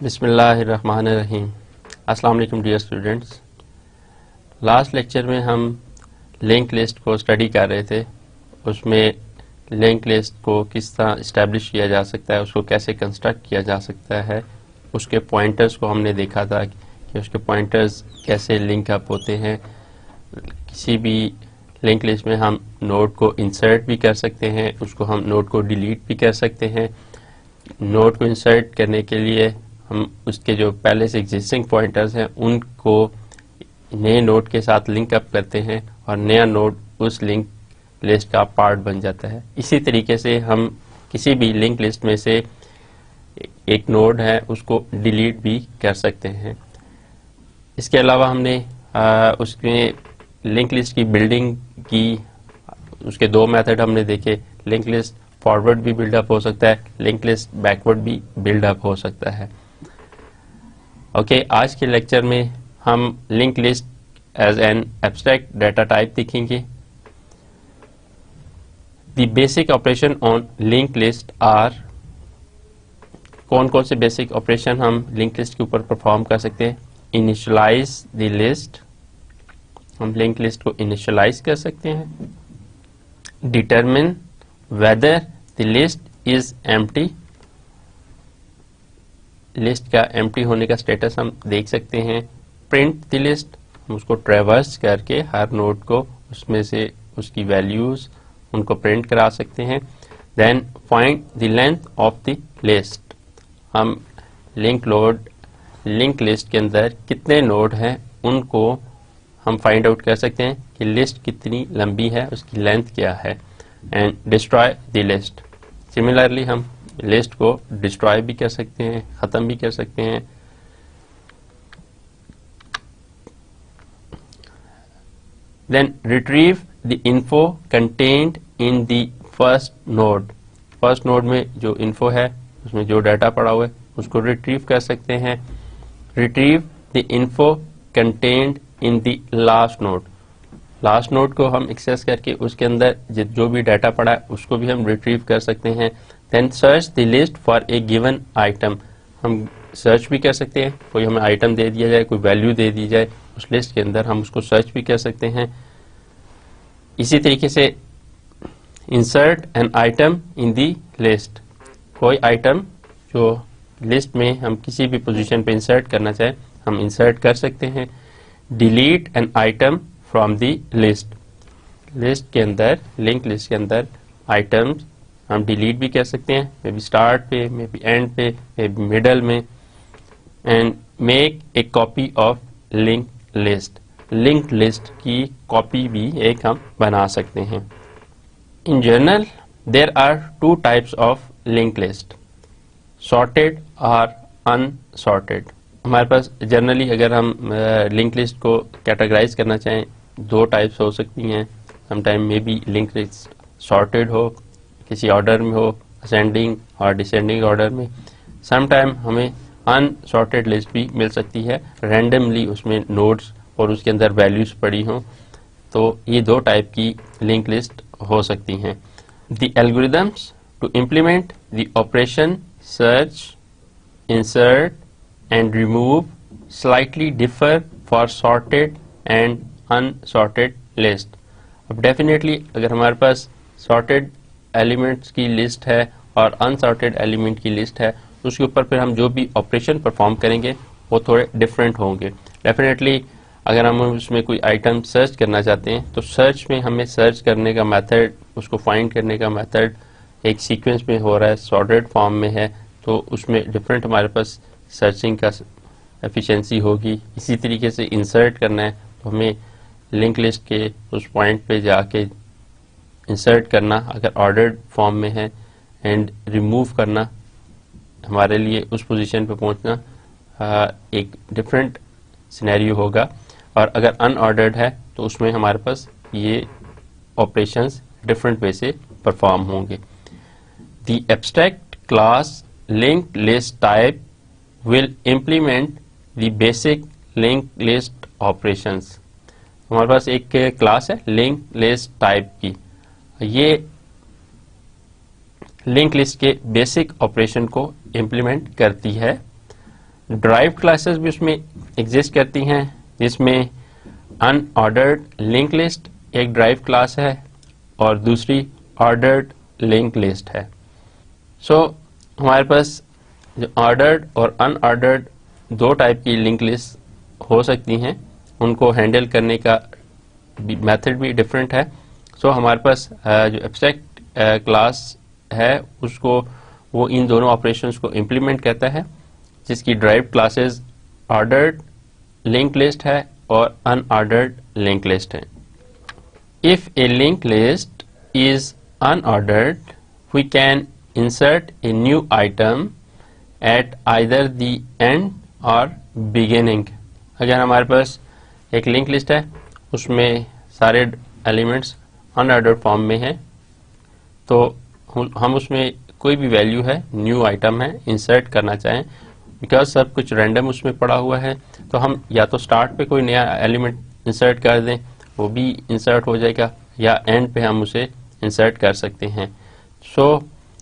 बिस्मिल्लाहिर्रहमानिर्रहीम। अस्सलाम वालेकुम डियर स्टूडेंट्स। लास्ट लेक्चर में हम लिंक लिस्ट को स्टडी कर रहे थे। उसमें लिंक लिस्ट को किस तरह इस्टेब्लिश किया जा सकता है, उसको कैसे कंस्ट्रक्ट किया जा सकता है, उसके पॉइंटर्स को हमने देखा था कि उसके पॉइंटर्स कैसे लिंक अप होते हैं। किसी भी लिंक लिस्ट में हम नोड को इंसर्ट भी कर सकते हैं, उसको हम नोड को डिलीट भी कर सकते हैं। नोड को इंसर्ट करने के लिए हम उसके जो पहले से एग्जिस्टिंग पॉइंटर्स हैं उनको नए नोड के साथ लिंक अप करते हैं और नया नोड उस लिंक लिस्ट का पार्ट बन जाता है। इसी तरीके से हम किसी भी लिंक लिस्ट में से एक नोड है उसको डिलीट भी कर सकते हैं। इसके अलावा हमने उसमें लिंक लिस्ट की बिल्डिंग की उसके दो मेथड हमने देखे। लिंक लिस्ट फॉरवर्ड भी बिल्डअप हो सकता है, लिंक लिस्ट बैकवर्ड भी बिल्डअप हो सकता है। ओके, आज के लेक्चर में हम link list as an abstract data type देखेंगे। The basic operation on link list are, कौन कौन से बेसिक ऑपरेशन हम लिंक लिस्ट के ऊपर परफॉर्म कर सकते हैं। इनिशियलाइज द लिस्ट, हम लिंक लिस्ट को इनिशियलाइज कर सकते हैं। Determine whether the list is empty, list का एम्प्टी होने का स्टेटस हम देख सकते हैं। प्रिंट द लिस्ट, हम उसको ट्रेवर्स करके हर नोड को उसमें से उसकी वैल्यूज उनको प्रिंट करा सकते हैं। Then find the length of the list, हम लिंक लिस्ट के अंदर कितने नोड हैं उनको हम फाइंड आउट कर सकते हैं कि लिस्ट कितनी लंबी है, उसकी लेंथ क्या है। And destroy the list, similarly हम लिस्ट को डिस्ट्रॉय भी कर सकते हैं, खत्म भी कर सकते हैं। Then retrieve the info contained in the first node, first node में जो इन्फो है उसमें जो डाटा पड़ा हुआ है उसको रिट्रीव कर सकते हैं। Retrieve the info contained in the last node, last node को हम एक्सेस करके उसके अंदर जो भी डाटा पड़ा है उसको भी हम रिट्रीव कर सकते हैं। Then search the list for a given item, हम सर्च भी कर सकते हैं, कोई हमें आइटम दे दिया जाए, कोई वैल्यू दे दी जाए उस लिस्ट के अंदर हम उसको सर्च भी कर सकते हैं। इसी तरीके से insert an item in the list, कोई आइटम जो लिस्ट में हम किसी भी पोजीशन पे इंसर्ट करना चाहें हम इंसर्ट कर सकते हैं। Delete an item from the list, list के अंदर लिंक लिस्ट के अंदर आइटम्स हम डिलीट भी कर सकते हैं, मे बी स्टार्ट पे, मे बी एंड पे, मे बी मिडल में। And make a copy of link list, link list की कॉपी भी एक हम बना सकते हैं। In general there are two types of link list, sorted और अनसॉर्टेड। हमारे पास जनरली अगर हम लिंक लिस्ट को कैटेगराइज करना चाहें दो टाइप्स हो सकती हैं। Sometime may be link list sorted हो, किसी ऑर्डर में हो, असेंडिंग और डिसेंडिंग ऑर्डर में। समटाइम हमें अनसॉर्टेड लिस्ट भी मिल सकती है, रैंडमली उसमें नोड्स और उसके अंदर वैल्यूज पड़ी हों। तो ये दो टाइप की लिंक लिस्ट हो सकती हैं। The algorithms to implement the operation search, insert and remove slightly differ for sorted and unsorted list. अब डेफिनेटली अगर हमारे पास सॉर्टेड एलिमेंट्स की लिस्ट है और अनसॉर्टेड एलिमेंट की लिस्ट है उसके ऊपर फिर हम जो भी ऑपरेशन परफॉर्म करेंगे वो थोड़े डिफरेंट होंगे। डेफिनेटली अगर हम उसमें कोई आइटम सर्च करना चाहते हैं तो सर्च में हमें सर्च करने का मेथड, उसको फाइंड करने का मेथड एक सीक्वेंस में हो रहा है, सॉर्टेड फॉर्म में है, तो उसमें डिफरेंट हमारे पास सर्चिंग का एफिशिएंसी होगी। इसी तरीके से इंसर्ट करना है तो हमें लिंक लिस्ट के उस पॉइंट पे जाके इंसर्ट करना अगर ऑर्डर्ड फॉर्म में है, एंड रिमूव करना हमारे लिए उस पोजीशन पे पहुंचना एक डिफरेंट सिनेरियो होगा। और अगर अनऑर्डर्ड है तो उसमें हमारे पास ये ऑपरेशंस डिफरेंट वे से परफॉर्म होंगे। The abstract class link list type will implement the basic link list operations, हमारे पास एक क्लास है लिंक लिस्ट टाइप की, ये लिंक लिस्ट के बेसिक ऑपरेशन को इम्प्लीमेंट करती है। ड्राइव्ड क्लासेस भी उसमें एग्जिस्ट करती हैं, जिसमें अनऑर्डर्ड लिंक लिस्ट एक ड्राइव क्लास है और दूसरी ऑर्डर्ड लिंक लिस्ट है। सो हमारे पास जो ऑर्डर्ड और अनऑर्डर्ड दो टाइप की लिंक लिस्ट हो सकती हैं, उनको हैंडल करने का मेथड भी डिफरेंट है। सो हमारे पास जो एब्स्ट्रैक्ट क्लास है उसको वो इन दोनों ऑपरेशंस को इम्प्लीमेंट करता है, जिसकी derived classes ordered link list है और अनऑर्डर्ड लिंक लिस्ट है। If a link list is unordered, we can insert a new item at either the end or beginning। अगर हमारे पास एक लिंक लिस्ट है, उसमें सारे एलिमेंट्स अनऑर्डर्ड फॉर्म में हैं, तो हम उसमें कोई भी वैल्यू है, न्यू आइटम है, इंसर्ट करना चाहें, बिकॉज सब कुछ रैंडम उसमें पड़ा हुआ है, तो हम या तो स्टार्ट पे कोई नया एलिमेंट इंसर्ट कर दें, वो भी इंसर्ट हो जाएगा, या एंड पे हम उसे इंसर्ट कर सकते हैं। सो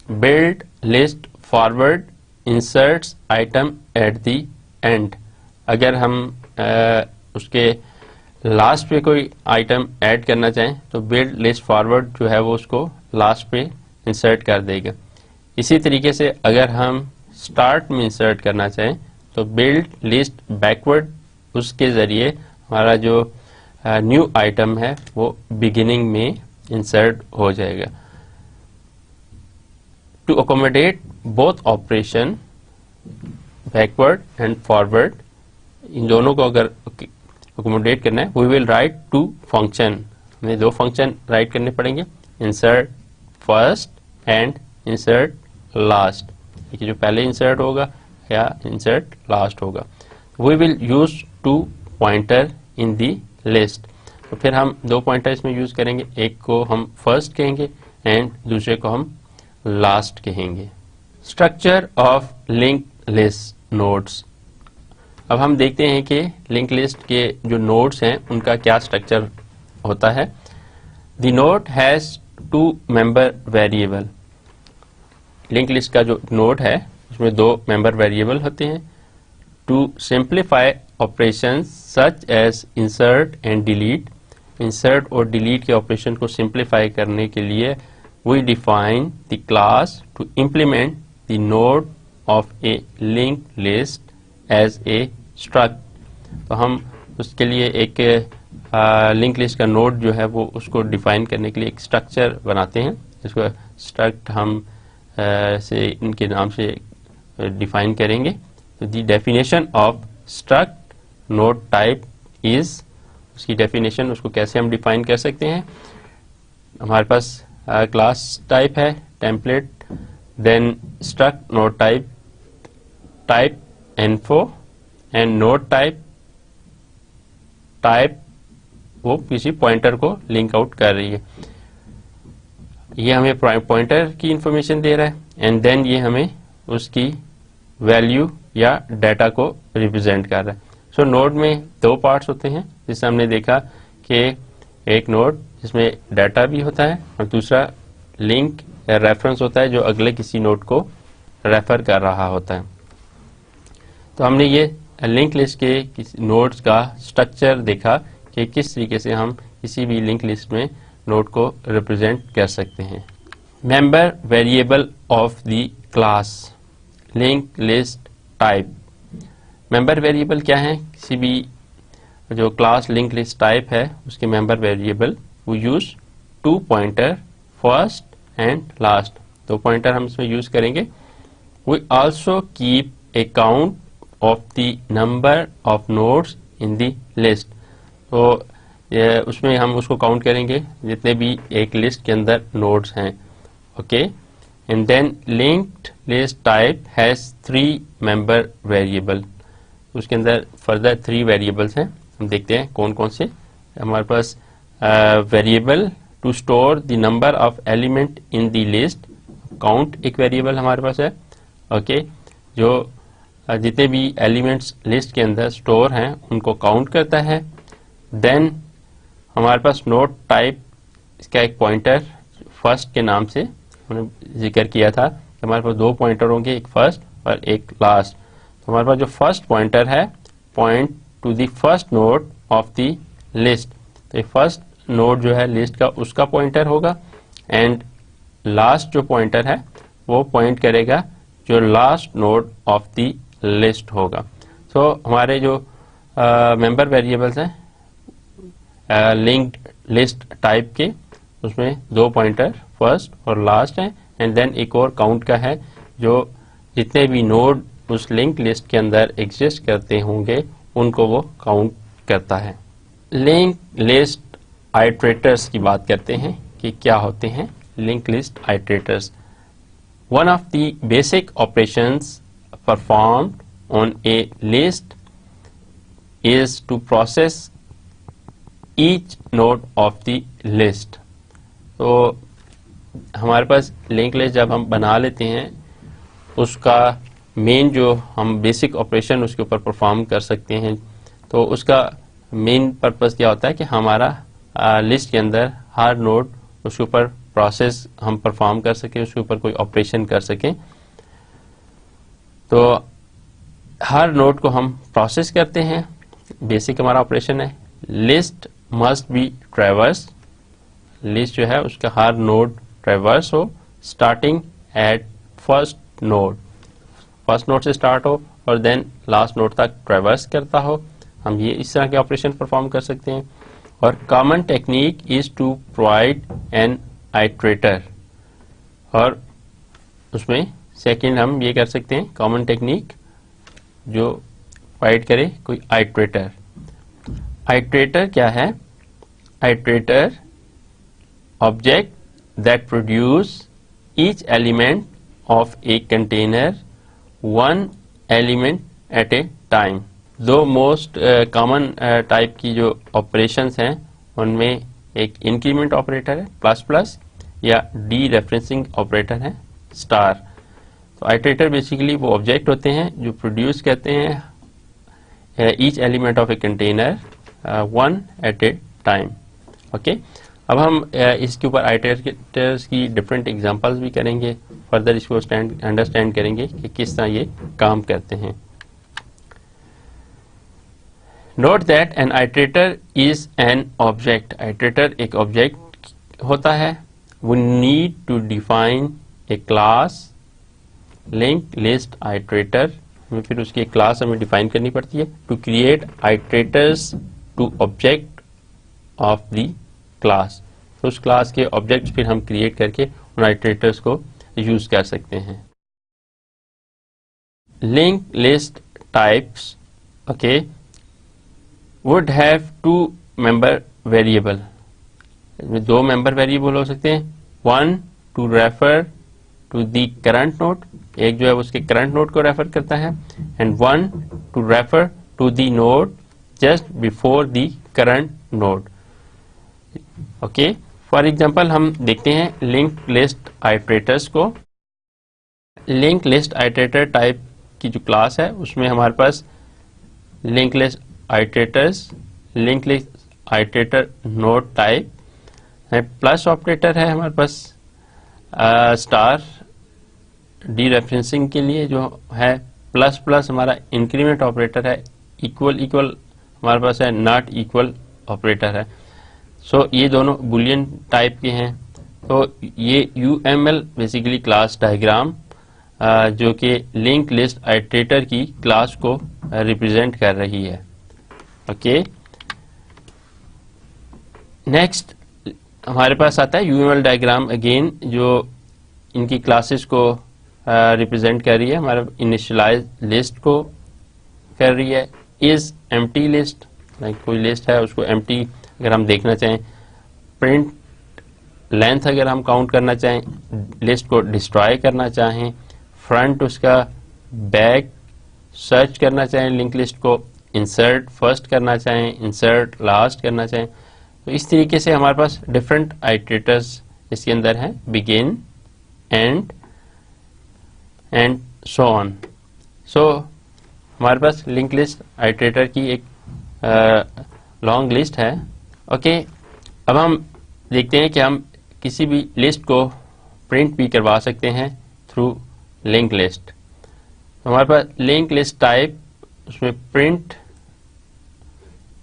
build list forward inserts item at the end। अगर हम उसके लास्ट पे कोई आइटम ऐड करना चाहें तो build list forward जो है वो उसको लास्ट पे इंसर्ट कर देगा। इसी तरीके से अगर हम स्टार्ट में इंसर्ट करना चाहें तो build list backward, उसके ज़रिए हमारा जो न्यू आइटम है वो बिगिनिंग में इंसर्ट हो जाएगा। To accommodate both operation backward and forward, इन दोनों को अगर accommodate करना है, we will write two function, हमें दो फंक्शन राइट करने पड़ेंगे, insert first and insert last। देखिए जो पहले insert होगा या insert last होगा। We will use two pointer in the list। तो फिर हम दो पॉइंटर इसमें यूज करेंगे, एक को हम फर्स्ट कहेंगे एंड दूसरे को हम लास्ट कहेंगे। Structure of link list nodes. अब हम देखते हैं कि लिंक लिस्ट के जो नोड्स हैं उनका क्या स्ट्रक्चर होता है। The node has two member variable. Link list का जो नोड है उसमें दो मेंबर वेरिएबल होते हैं। To simplify operations such as insert and delete. Insert और डिलीट के ऑपरेशन को सिंप्लीफाई करने के लिए we define the class to implement the node of a linked list as a struct। तो हम उसके लिए एक लिंक लिस्ट का नोड जो है वो उसको डिफाइन करने के लिए एक स्ट्रक्चर बनाते हैं, जिसको स्ट्रक्ट हम से इनके नाम से डिफाइन करेंगे। तो the definition of struct node type is, उसकी डेफिनेशन उसको कैसे हम डिफाइन कर सकते हैं। हमारे पास क्लास टाइप है template, then struct node type info and node type वो किसी पॉइंटर को लिंक आउट कर रही है। ये हमें पॉइंटर की इंफॉर्मेशन दे रहा है एंड देन ये हमें उसकी वैल्यू या डाटा को रिप्रेजेंट कर रहा है। सो नोड में दो पार्ट्स होते हैं, जिससे हमने देखा कि एक नोड जिसमें डाटा भी होता है और दूसरा लिंक या रेफरेंस होता है जो अगले किसी नोड को रेफर कर रहा होता है। तो हमने ये लिंक लिस्ट के नोड्स का स्ट्रक्चर देखा कि किस तरीके से हम किसी भी लिंक लिस्ट में नोड को रिप्रेजेंट कर सकते हैं। Member variable of the class link list type. Member variable क्या है? किसी भी जो क्लास लिंक लिस्ट टाइप है उसके member variable we use two pointer first and last, दो पॉइंटर हम इसमें यूज करेंगे। we also keep a count of the number of nodes in the list। तो उसमें हम उसको काउंट करेंगे जितने भी एक लिस्ट के अंदर नोड्स हैं। Okay, and then linked list type has 3 member variable. उसके अंदर फर्दर 3 वेरिएबल्स हैं, हम देखते हैं कौन कौन से। हमारे पास variable to store the number of element in the list, count एक वेरिएबल हमारे पास है। ओके, जो जितने भी एलिमेंट्स लिस्ट के अंदर स्टोर हैं उनको काउंट करता है। देन हमारे पास नोड टाइप, इसका एक पॉइंटर फर्स्ट के नाम से हमने जिक्र किया था कि हमारे पास 2 पॉइंटर होंगे, एक फर्स्ट और एक लास्ट। हमारे पास जो फर्स्ट पॉइंटर है point to the first node of the list, तो फर्स्ट नोड जो है लिस्ट का उसका पॉइंटर होगा, एंड लास्ट जो पॉइंटर है वो पॉइंट करेगा जो last node of the list होगा। सो हमारे जो मेंबर वेरिएबल्स हैं लिंक्ड लिस्ट टाइप के, उसमें दो पॉइंटर फर्स्ट और लास्ट हैं, एंड देन एक और काउंट का है जो जितने भी नोड उस लिंक लिस्ट के अंदर एग्जिस्ट करते होंगे उनको वो काउंट करता है। लिंक लिस्ट आइट्रेटर्स की बात करते हैं कि क्या होते हैं link list iterators. One of the basic operations performed on a list is to process each node of the list। तो हमारे पास लिंक लिस्ट जब हम बना लेते हैं उसका मेन जो हम बेसिक ऑपरेशन उसके ऊपर परफॉर्म कर सकते हैं, तो उसका मेन पर्पस क्या होता है कि हमारा लिस्ट के अंदर हर नोड उसके ऊपर प्रोसेस हम परफॉर्म कर सकें, उसके ऊपर कोई ऑपरेशन कर सकें। तो हर नोड को हम प्रोसेस करते हैं, बेसिक हमारा ऑपरेशन है। List must be traverse, list जो है उसका हर नोड ट्रैवर्स हो, starting at first node, first node से स्टार्ट हो और देन लास्ट नोड तक ट्रैवर्स करता हो। हम ये इस तरह के ऑपरेशन परफॉर्म कर सकते हैं। और common technique is to provide an iterator, और उसमें सेकंड हम ये कर सकते हैं कॉमन टेक्निक जो प्रोवाइड करे कोई आइट्रेटर। आइट्रेटर क्या है? Iterator object that produce each element of a container one element at a time. दो मोस्ट कॉमन टाइप की जो ऑपरेशंस हैं उनमें एक इंक्रीमेंट ऑपरेटर है प्लस प्लस, या डी रेफरेंसिंग ऑपरेटर है स्टार। तो आइट्रेटर बेसिकली वो ऑब्जेक्ट होते हैं जो प्रोड्यूस करते हैं each element of a container one at a time. Okay, अब हम इसके ऊपर आइट्रेटर्स की डिफरेंट एग्जांपल्स भी करेंगे, फर्दर इसको अंडरस्टैंड करेंगे कि किस तरह ये काम करते हैं। Note that an iterator is an object, iterator एक ऑब्जेक्ट होता है। We need to define a class link list iterator, फिर उसकी एक क्लास हमें डिफाइन करनी पड़ती है to create iterators to object of the class. तो उस क्लास के ऑब्जेक्ट्स फिर हम क्रिएट करके उन आइट्रेटर्स को यूज कर सकते हैं। Link list types okay would have two member variable, इसमें दो मेंबर वेरिएबल हो सकते हैं। One to refer to the current node, एक जो है उसके करंट नोड को रेफर करता है, and one to refer to the node just before the current node. Okay, for example हम देखते हैं लिंक लिस्ट आइट्रेटर्स को। लिंक लिस्ट आइट्रेटर टाइप की जो क्लास है उसमें हमारे पास link list iterators, link list iterator node type है, प्लस ऑपरेटर है हमारे पास, स्टार डी रेफरेंसिंग के लिए जो है, प्लस प्लस हमारा इंक्रीमेंट ऑपरेटर है, इक्वल इक्वल हमारे पास है, नॉट इक्वल ऑपरेटर है। सो ये दोनों बुलियन टाइप के हैं। तो ये UML बेसिकली क्लास डायग्राम जो कि लिंक लिस्ट आइट्रेटर की क्लास को रिप्रेजेंट कर रही है। ओके, नेक्स्ट हमारे पास आता है UML डायग्राम अगेन जो इनकी क्लासेस को रिप्रेजेंट कर रही है। हमारा इनिशियलाइज लिस्ट को कर रही है। इज एम्प्टी लिस्ट, लाइक कोई लिस्ट है उसको एम्प्टी अगर हम देखना चाहें, प्रिंट लेंथ अगर हम काउंट करना चाहें, लिस्ट को डिस्ट्रॉय करना चाहें, फ्रंट उसका बैक सर्च करना चाहें, लिंक लिस्ट को इंसर्ट फर्स्ट करना चाहें, इंसर्ट लास्ट करना चाहें, तो इस तरीके से हमारे पास डिफरेंट आइट्रेटर्स इसके अंदर हैं, बिगिन एंड सो ऑन। सो हमारे पास लिंक लिस्ट आइट्रेटर की एक लॉन्ग लिस्ट है। ओके, अब हम देखते हैं कि हम किसी भी लिस्ट को प्रिंट भी करवा सकते हैं थ्रू लिंक लिस्ट। हमारे पास लिंक लिस्ट टाइप, उसमें प्रिंट,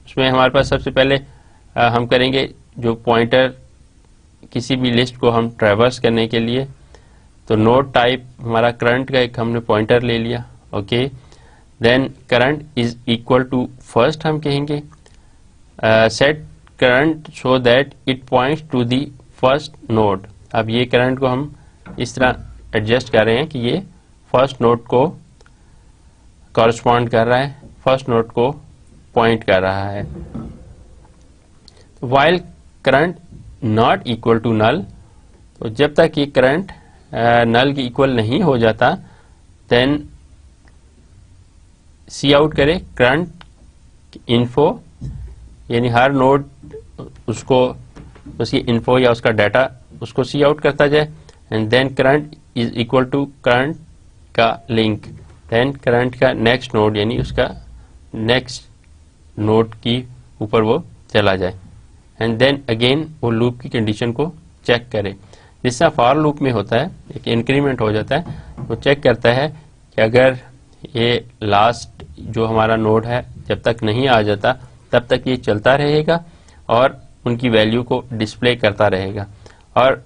उसमें हमारे पास सबसे पहले हम करेंगे जो पॉइंटर किसी भी लिस्ट को हम ट्रैवर्स करने के लिए, तो नोड टाइप हमारा करंट का एक हमने पॉइंटर ले लिया, okay. Then current is equal to first हम कहेंगे set current so that it points to the first node. अब ये करंट को हम इस तरह एडजस्ट कर रहे हैं कि ये फर्स्ट नोड को कॉरस्पॉन्ड कर रहा है, फर्स्ट नोड को पॉइंट कर रहा है। While current not equal to null, तो जब तक ये करंट नल की इक्वल नहीं हो जाता, देन सी आउट करे करंट इन्फो, यानी हर नोड उसको उसकी इन्फो या उसका डाटा उसको सी आउट करता जाए, and then current is equal to current का लिंक, देन करंट का नेक्स्ट नोड यानी उसका नेक्स्ट नोड की ऊपर वो चला जाए, एंड देन अगेन वो लूप की कंडीशन को चेक करे। जिस तरह फॉर लूप में होता है, एक इंक्रीमेंट हो जाता है, वो चेक करता है कि अगर ये लास्ट जो हमारा नोड है जब तक नहीं आ जाता तब तक ये चलता रहेगा और उनकी वैल्यू को डिस्प्ले करता रहेगा, और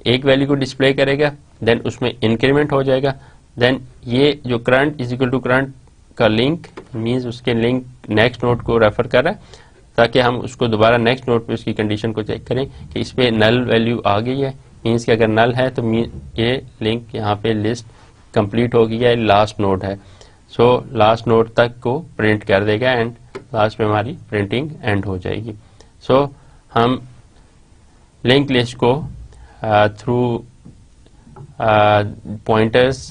एक वैल्यू को डिस्प्ले करेगा, देन उसमें इंक्रीमेंट हो जाएगा, देन ये जो current is equal to current का लिंक मींस उसके लिंक नेक्स्ट नोड को रेफर कर रहा है, ताकि हम उसको दोबारा नेक्स्ट नोड पे उसकी कंडीशन को चेक करें कि इस पे नल वैल्यू आ गई है, मींस कि अगर नल है तो ये लिंक यहाँ पे लिस्ट कंप्लीट हो गई है, लास्ट नोड है, सो लास्ट नोड तक को प्रिंट कर देगा एंड लास्ट में हमारी प्रिंटिंग एंड हो जाएगी। सो हम लिंक लिस्ट को थ्रू पॉइंटर्स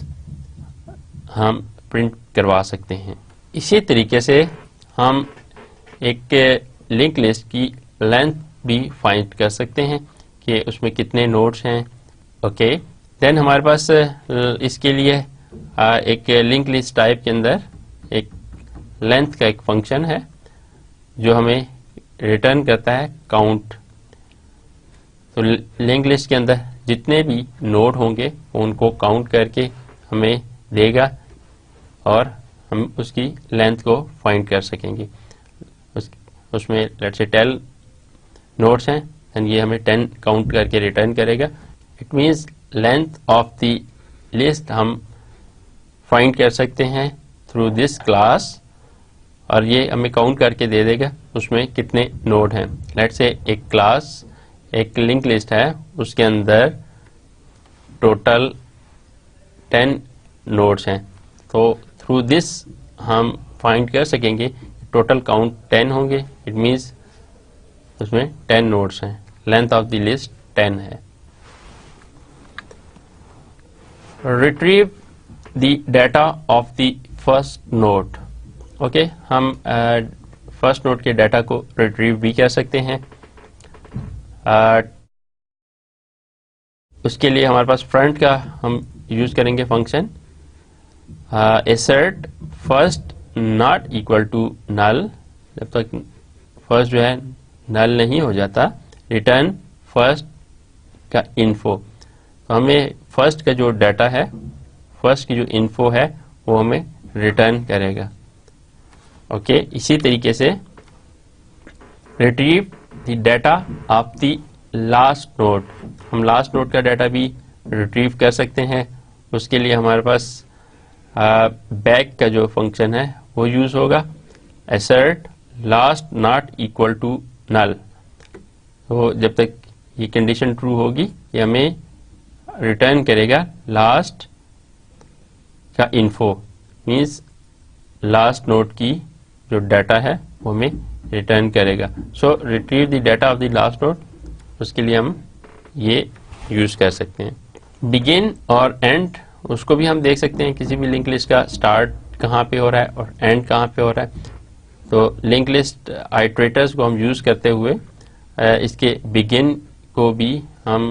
हम प्रिंट करवा सकते हैं। इसी तरीके से हम एक लिंक लिस्ट की लेंथ भी फाइंड कर सकते हैं कि उसमें कितने नोड्स हैं, ओके। देन हमारे पास इसके लिए एक लिंक लिस्ट टाइप के अंदर एक लेंथ का एक फंक्शन है जो हमें रिटर्न करता है काउंट। तो लिंक लिस्ट के अंदर जितने भी नोड होंगे उनको काउंट करके हमें देगा और हम उसकी लेंथ को फाइंड कर सकेंगे। उसमें लेट्स से 10 नोड्स हैं एंड ये हमें 10 काउंट करके रिटर्न करेगा। It means length of the list हम फाइंड कर सकते हैं थ्रू दिस क्लास, और ये हमें काउंट करके दे देगा उसमें कितने नोड हैं। लेट्स से एक क्लास एक लिंक लिस्ट है, उसके अंदर टोटल 10 नोड्स हैं, तो थ्रू दिस हम फाइंड कर सकेंगे टोटल काउंट 10 होंगे। इट मींस उसमें 10 नोड्स हैं, लेंथ ऑफ द लिस्ट 10 है। Retrieve the data of the first node, okay. हम फर्स्ट नोड के डाटा को रिट्रीव भी कर सकते हैं। उसके लिए हमारे पास फ्रंट का हम यूज करेंगे function assert first not equal to null, जब तक फर्स्ट जो है नल नहीं हो जाता, रिटर्न फर्स्ट का इन्फो। तो हमें फर्स्ट का जो डाटा है, फर्स्ट की जो इन्फो है वो हमें रिटर्न करेगा, ओके। इसी तरीके से retrieve the data of the last node, हम लास्ट नोड का डाटा भी रिट्रीव कर सकते हैं। उसके लिए हमारे पास बैक का जो फंक्शन है वो यूज होगा, assert last not equal to null. तो जब तक ये कंडीशन ट्रू होगी ये हमें रिटर्न करेगा लास्ट का इन्फो, मींस लास्ट नोड की जो डाटा है वो हमें रिटर्न करेगा। So retrieve the data of the last node, उसके लिए हम ये यूज कर सकते हैं। बिगिन और एंड, उसको भी हम देख सकते हैं किसी भी लिंक लिस्ट का स्टार्ट कहाँ पे हो रहा है और एंड कहाँ पे हो रहा है। तो लिंक लिस्ट आइटरेटर्स को हम यूज करते हुए इसके बिगिन को भी हम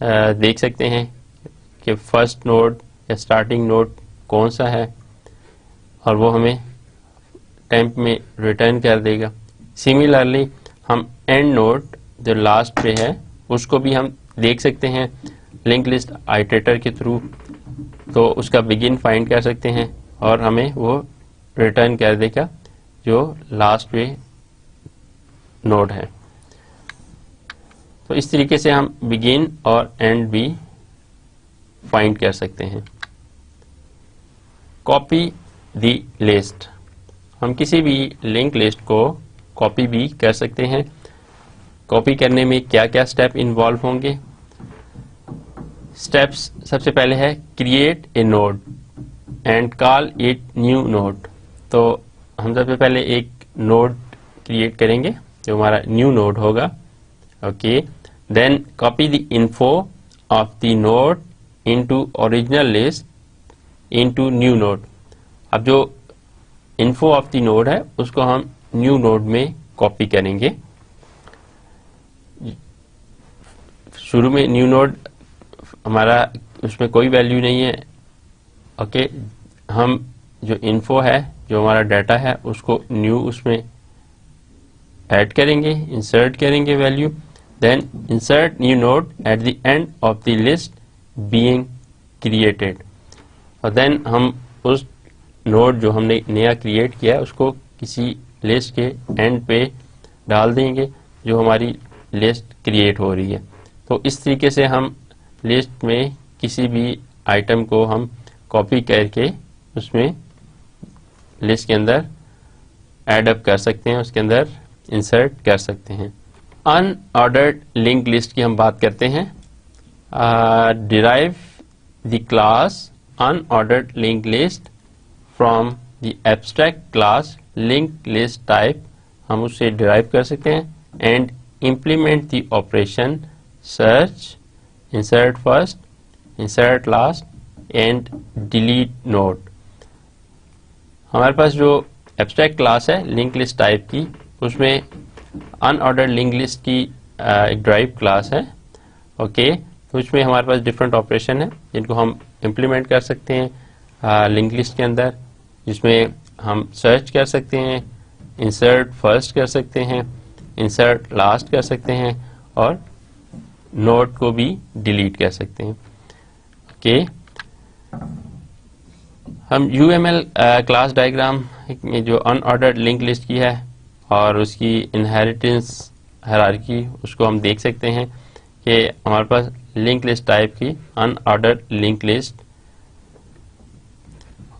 देख सकते हैं कि फर्स्ट नोड या स्टार्टिंग नोड कौन सा है, और वो हमें टेम्प में रिटर्न कर देगा। सिमिलरली हम एंड नोड जो लास्ट पे है उसको भी हम देख सकते हैं लिंक लिस्ट आइटरेटर के थ्रू, तो उसका बिगिन फाइंड कर सकते हैं और हमें वो रिटर्न कर देगा जो लास्ट पे नोड है। तो इस तरीके से हम बिगिन और एंड भी फाइंड कर सकते हैं। कॉपी द लिस्ट, हम किसी भी लिंक लिस्ट को कॉपी भी कर सकते हैं। कॉपी करने में क्या क्या स्टेप इन्वॉल्व होंगे? स्टेप्स सबसे पहले है create a node and call it new node. तो हम सबसे पहले एक नोड क्रिएट करेंगे जो हमारा न्यू नोड होगा। Okay, then copy the info of the node into original list into new node. अब जो इन्फो ऑफ द नोड है उसको हम न्यू नोड में कॉपी करेंगे। शुरू में न्यू नोड हमारा उसमें कोई वैल्यू नहीं है। ओके, हम जो इन्फो है, जो हमारा डाटा है, उसको न्यू उसमें ऐड करेंगे, इंसर्ट करेंगे value, then insert new node at the end of the list being created. और देन हम उस नोड जो हमने नया क्रिएट किया है उसको किसी लिस्ट के एंड पे डाल देंगे जो हमारी लिस्ट क्रिएट हो रही है। तो इस तरीके से हम लिस्ट में किसी भी आइटम को हम कॉपी करके उसमें लिस्ट के अंदर ऐड अप कर सकते हैं, उसके अंदर इंसर्ट कर सकते हैं। अनऑर्डर्ड लिंक लिस्ट की हम बात करते हैं। Derive the class unordered link list from the abstract class link list type, हम उससे डिराइव कर सकते हैं। And implement the operation search, insert first, insert last and delete node. हमारे पास जो एब्स्ट्रैक्ट क्लास है लिंक लिस्ट टाइप की, उसमें अनऑर्डर्ड लिंक लिस्ट की एक ड्राइव क्लास है। ओके, तो उसमें हमारे पास डिफरेंट ऑपरेशन है जिनको हम इम्प्लीमेंट कर सकते हैं लिंक लिस्ट के अंदर, जिसमें हम सर्च कर सकते हैं, इंसर्ट फर्स्ट कर सकते हैं, इंसर्ट लास्ट कर सकते हैं और नोड को भी डिलीट कर सकते हैं। ओके, हम UML क्लास डायग्राम में जो अनऑर्डर्ड लिंक लिस्ट की है और उसकी इनहेरिटेंस हायरार्की, उसको हम देख सकते हैं कि हमारे पास लिंक लिस्ट टाइप की अनऑर्डर्ड लिंक लिस्ट,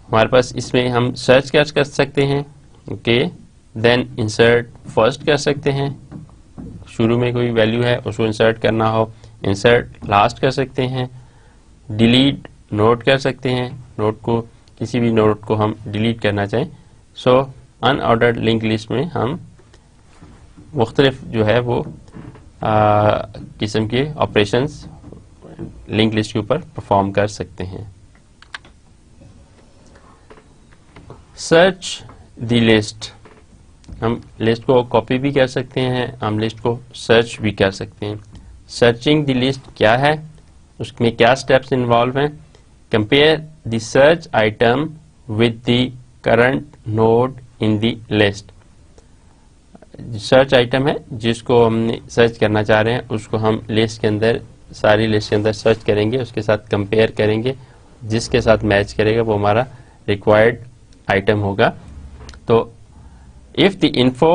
हमारे पास इसमें हम सर्च कर सकते हैं। ओके, देन इंसर्ट फर्स्ट कर सकते हैं, शुरू में कोई वैल्यू है उसको इंसर्ट करना हो, इंसर्ट लास्ट कर सकते हैं, डिलीट नोड कर सकते हैं, नोड को किसी भी नोड को हम डिलीट करना चाहें। सो अनऑर्डर्ड लिंक लिस्ट में हम मुख्तलिफ जो है वो किस्म के ऑपरेशंस लिंक लिस्ट के ऊपर परफॉर्म कर सकते हैं। सर्च द लिस्ट, हम लिस्ट को कॉपी भी कर सकते हैं, हम लिस्ट को सर्च भी कर सकते हैं। सर्चिंग द लिस्ट क्या है, उसमें क्या स्टेप्स इन्वॉल्व हैं? Compare the search item with the current node in the list. Search item है जिसको हमने सर्च करना चाह रहे हैं, उसको हम लिस्ट के अंदर, सारी लिस्ट के अंदर सर्च करेंगे, उसके साथ कंपेयर करेंगे, जिसके साथ मैच करेगा वो हमारा रिक्वायर्ड आइटम होगा। तो if the info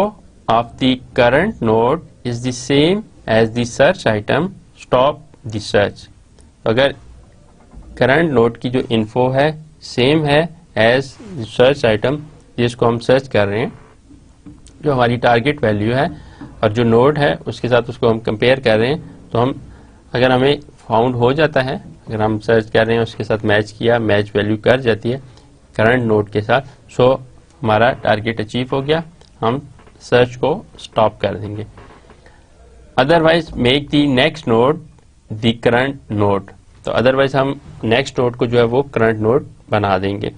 of the current node is the same as the search item, stop the search। अगर current node की जो info है सेम है as the search item जिसको हम सर्च कर रहे हैं, जो हमारी टारगेट वैल्यू है और जो नोड है उसके साथ उसको हम कंपेयर कर रहे हैं, तो हम अगर हमें फाउंड हो जाता है, अगर हम सर्च कर रहे हैं उसके साथ मैच किया, मैच वैल्यू कर जाती है करंट नोड के साथ, सो हमारा टारगेट अचीव हो गया, हम सर्च को स्टॉप कर देंगे। Otherwise make the next node the current node, तो अदरवाइज हम नेक्स्ट नोड को जो है वो करंट नोड बना देंगे।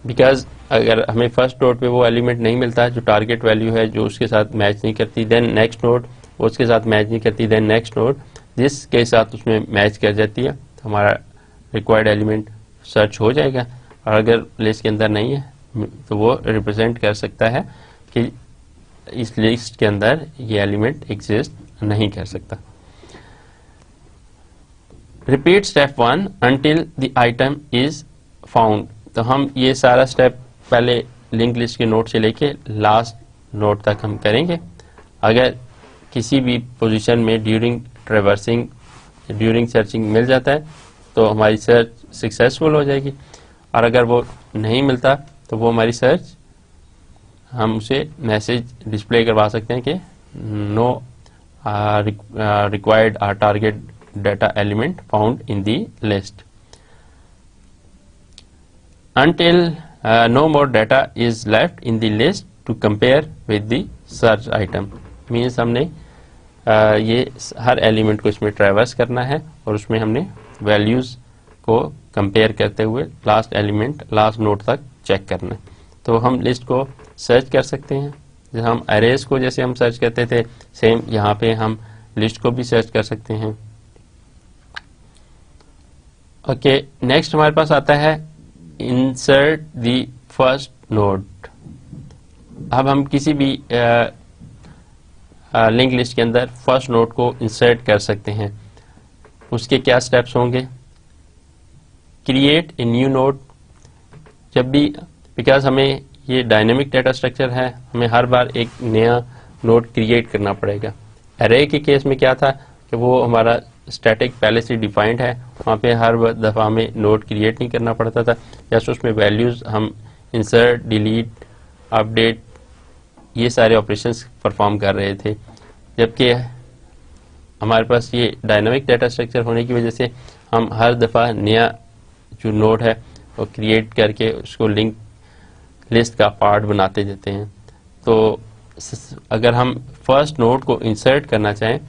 बिकॉज अगर हमें फर्स्ट नोड पे वो एलिमेंट नहीं मिलता जो टारगेट वैल्यू है, जो उसके साथ मैच नहीं करती, देन नेक्स्ट नोड उसके साथ मैच नहीं करती, देन नेक्स्ट नोड जिसके साथ उसमें मैच कर जाती है, तो हमारा रिक्वायर्ड एलिमेंट सर्च हो जाएगा। और अगर लिस्ट के अंदर नहीं है तो वो रिप्रेजेंट कर सकता है कि इस लिस्ट के अंदर ये एलिमेंट एग्जिस्ट नहीं कर सकता। Repeat step 1 until the item is found, तो हम ये सारा स्टेप पहले लिंक लिस्ट के नोड से लेके लास्ट नोड तक हम करेंगे। अगर किसी भी पोजीशन में ड्यूरिंग ट्रेवर्सिंग ड्यूरिंग सर्चिंग मिल जाता है तो हमारी सर्च सक्सेसफुल हो जाएगी, और अगर वो नहीं मिलता तो वो हमारी सर्च हम उसे मैसेज डिस्प्ले करवा सकते हैं कि no required target data element found in the list until no more data is left in the list to compare with the search item। Means हमने ये हर एलिमेंट को इसमें ट्रैवर्स करना है और उसमें हमने वैल्यूज को कंपेयर करते हुए लास्ट एलिमेंट लास्ट नोड तक चेक करना है। तो हम लिस्ट को सर्च कर सकते हैं, जैसे हम अरेज को जैसे हम सर्च करते थे सेम यहाँ पे हम लिस्ट को भी सर्च कर सकते हैं। ओके, नेक्स्ट हमारे पास आता है इंसर्ट दी फर्स्ट नोड। अब हम किसी भी लिंक लिस्ट के अंदर फर्स्ट नोड को इंसर्ट कर सकते हैं। उसके क्या स्टेप्स होंगे? Create a new node. जब भी, बिकॉज हमें ये डायनेमिक डाटा स्ट्रक्चर है, हमें हर बार एक नया नोड क्रिएट करना पड़ेगा। अरे के केस में क्या था कि वो हमारा स्टैटिक पहले से डिफाइंड है, वहाँ पे हर दफ़ा हमें नोड क्रिएट नहीं करना पड़ता था, जैसे उसमें वैल्यूज़ हम इंसर्ट डिलीट अपडेट ये सारे ऑपरेशंस परफॉर्म कर रहे थे। जबकि हमारे पास ये डायनामिक डाटा स्ट्रक्चर होने की वजह से हम हर दफ़ा नया जो नोड है वो क्रिएट करके उसको लिंक लिस्ट का पार्ट बनाते देते हैं। तो अगर हम फर्स्ट नोड को इंसर्ट करना चाहें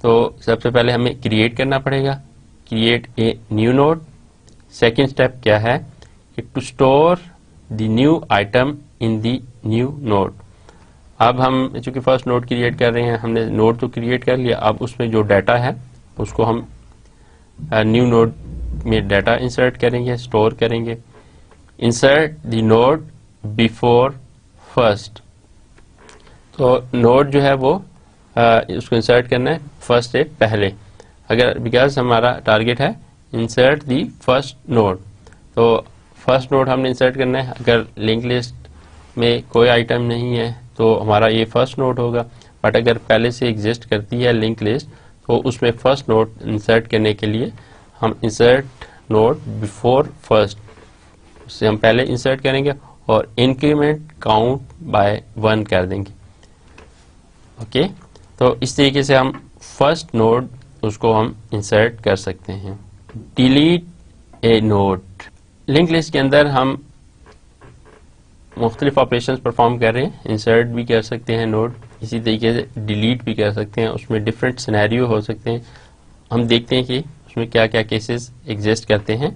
तो सबसे पहले हमें क्रिएट करना पड़ेगा, create a new node. Second step क्या है कि to store the new item in the new node. अब हम चूंकि फर्स्ट नोड क्रिएट कर रहे हैं, हमने नोड तो क्रिएट कर लिया, अब उसमें जो डाटा है उसको हम न्यू नोड में डाटा इंसर्ट करेंगे, स्टोर करेंगे। Insert the node before first. तो नोड जो है वो उसको इंसर्ट करना है फर्स्ट से पहले। अगर बिकॉज हमारा टारगेट है इंसर्ट दी फर्स्ट नोड, तो फर्स्ट नोड हमने इंसर्ट करना है। अगर लिंक लिस्ट में कोई आइटम नहीं है तो हमारा ये फर्स्ट नोड होगा, बट अगर पहले से एग्जिस्ट करती है लिंक लिस्ट तो उसमें फर्स्ट नोड इंसर्ट करने के लिए हम इंसर्ट नोड बिफोर फर्स्ट उससे हम पहले इंसर्ट करेंगे और इंक्रीमेंट काउंट बाय 1 कर देंगे। ओके, तो इस तरीके से हम फर्स्ट नोड उसको हम इंसर्ट कर सकते हैं। डिलीट ए नोड। लिंक लिस्ट के अंदर हम मुख्तलिफ ऑपरेशंस परफॉर्म कर रहे हैं, इंसर्ट भी कर सकते हैं नोड, इसी तरीके से डिलीट भी कर सकते हैं। उसमें डिफरेंट सिनेरियो हो सकते हैं, हम देखते हैं कि उसमें क्या क्या केसेस एग्जिस्ट करते हैं।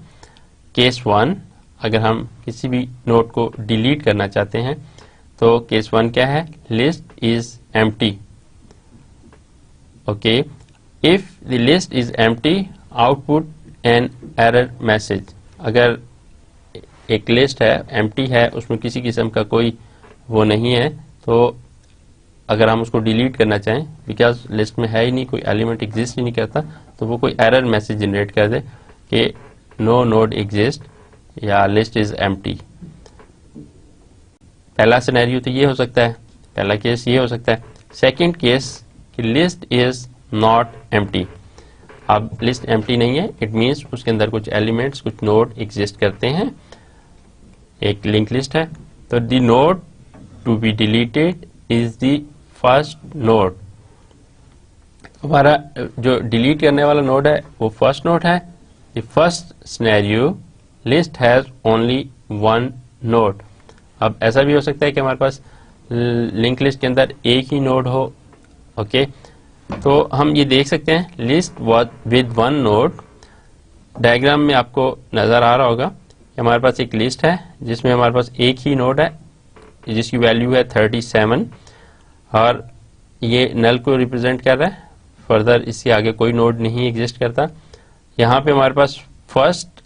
केस 1, अगर हम किसी भी नोड को डिलीट करना चाहते हैं तो केस 1 क्या है? List is empty. Okay, if the list is empty output an error message. अगर एक लिस्ट है एम्प्टी है, उसमें किसी किस्म का कोई वो नहीं है, तो अगर हम उसको डिलीट करना चाहें बिकॉज लिस्ट में है ही नहीं, कोई एलिमेंट एग्जिस्ट ही नहीं करता, तो वो कोई एरर मैसेज जनरेट कर दे कि नो नोड एग्जिस्ट या लिस्ट इज एम्प्टी। पहला सिनेरियो तो ये हो सकता है, पहला केस ये हो सकता है। सेकंड केस कि लिस्ट इज नॉट एम्प्टी। अब लिस्ट एम्प्टी नहीं है, इट मीन्स उसके अंदर कुछ एलिमेंट्स कुछ नोड एग्जिस्ट करते हैं, एक लिंक लिस्ट है। तो the node to be deleted is the first node. हमारा जो डिलीट करने वाला नोड है वो फर्स्ट नोड है। The first scenario list has only 1 node. अब ऐसा भी हो सकता है कि हमारे पास लिंक लिस्ट के अंदर एक ही नोड हो। ओके, तो हम ये देख सकते हैं list was with 1 node. Diagram में आपको नजर आ रहा होगा कि हमारे पास एक लिस्ट है जिसमें हमारे पास एक ही नोड है जिसकी वैल्यू है 37 और ये नल को रिप्रेजेंट कर रहा है। फर्दर इसके आगे कोई नोड नहीं एग्जिस्ट करता। यहाँ पे हमारे पास फर्स्ट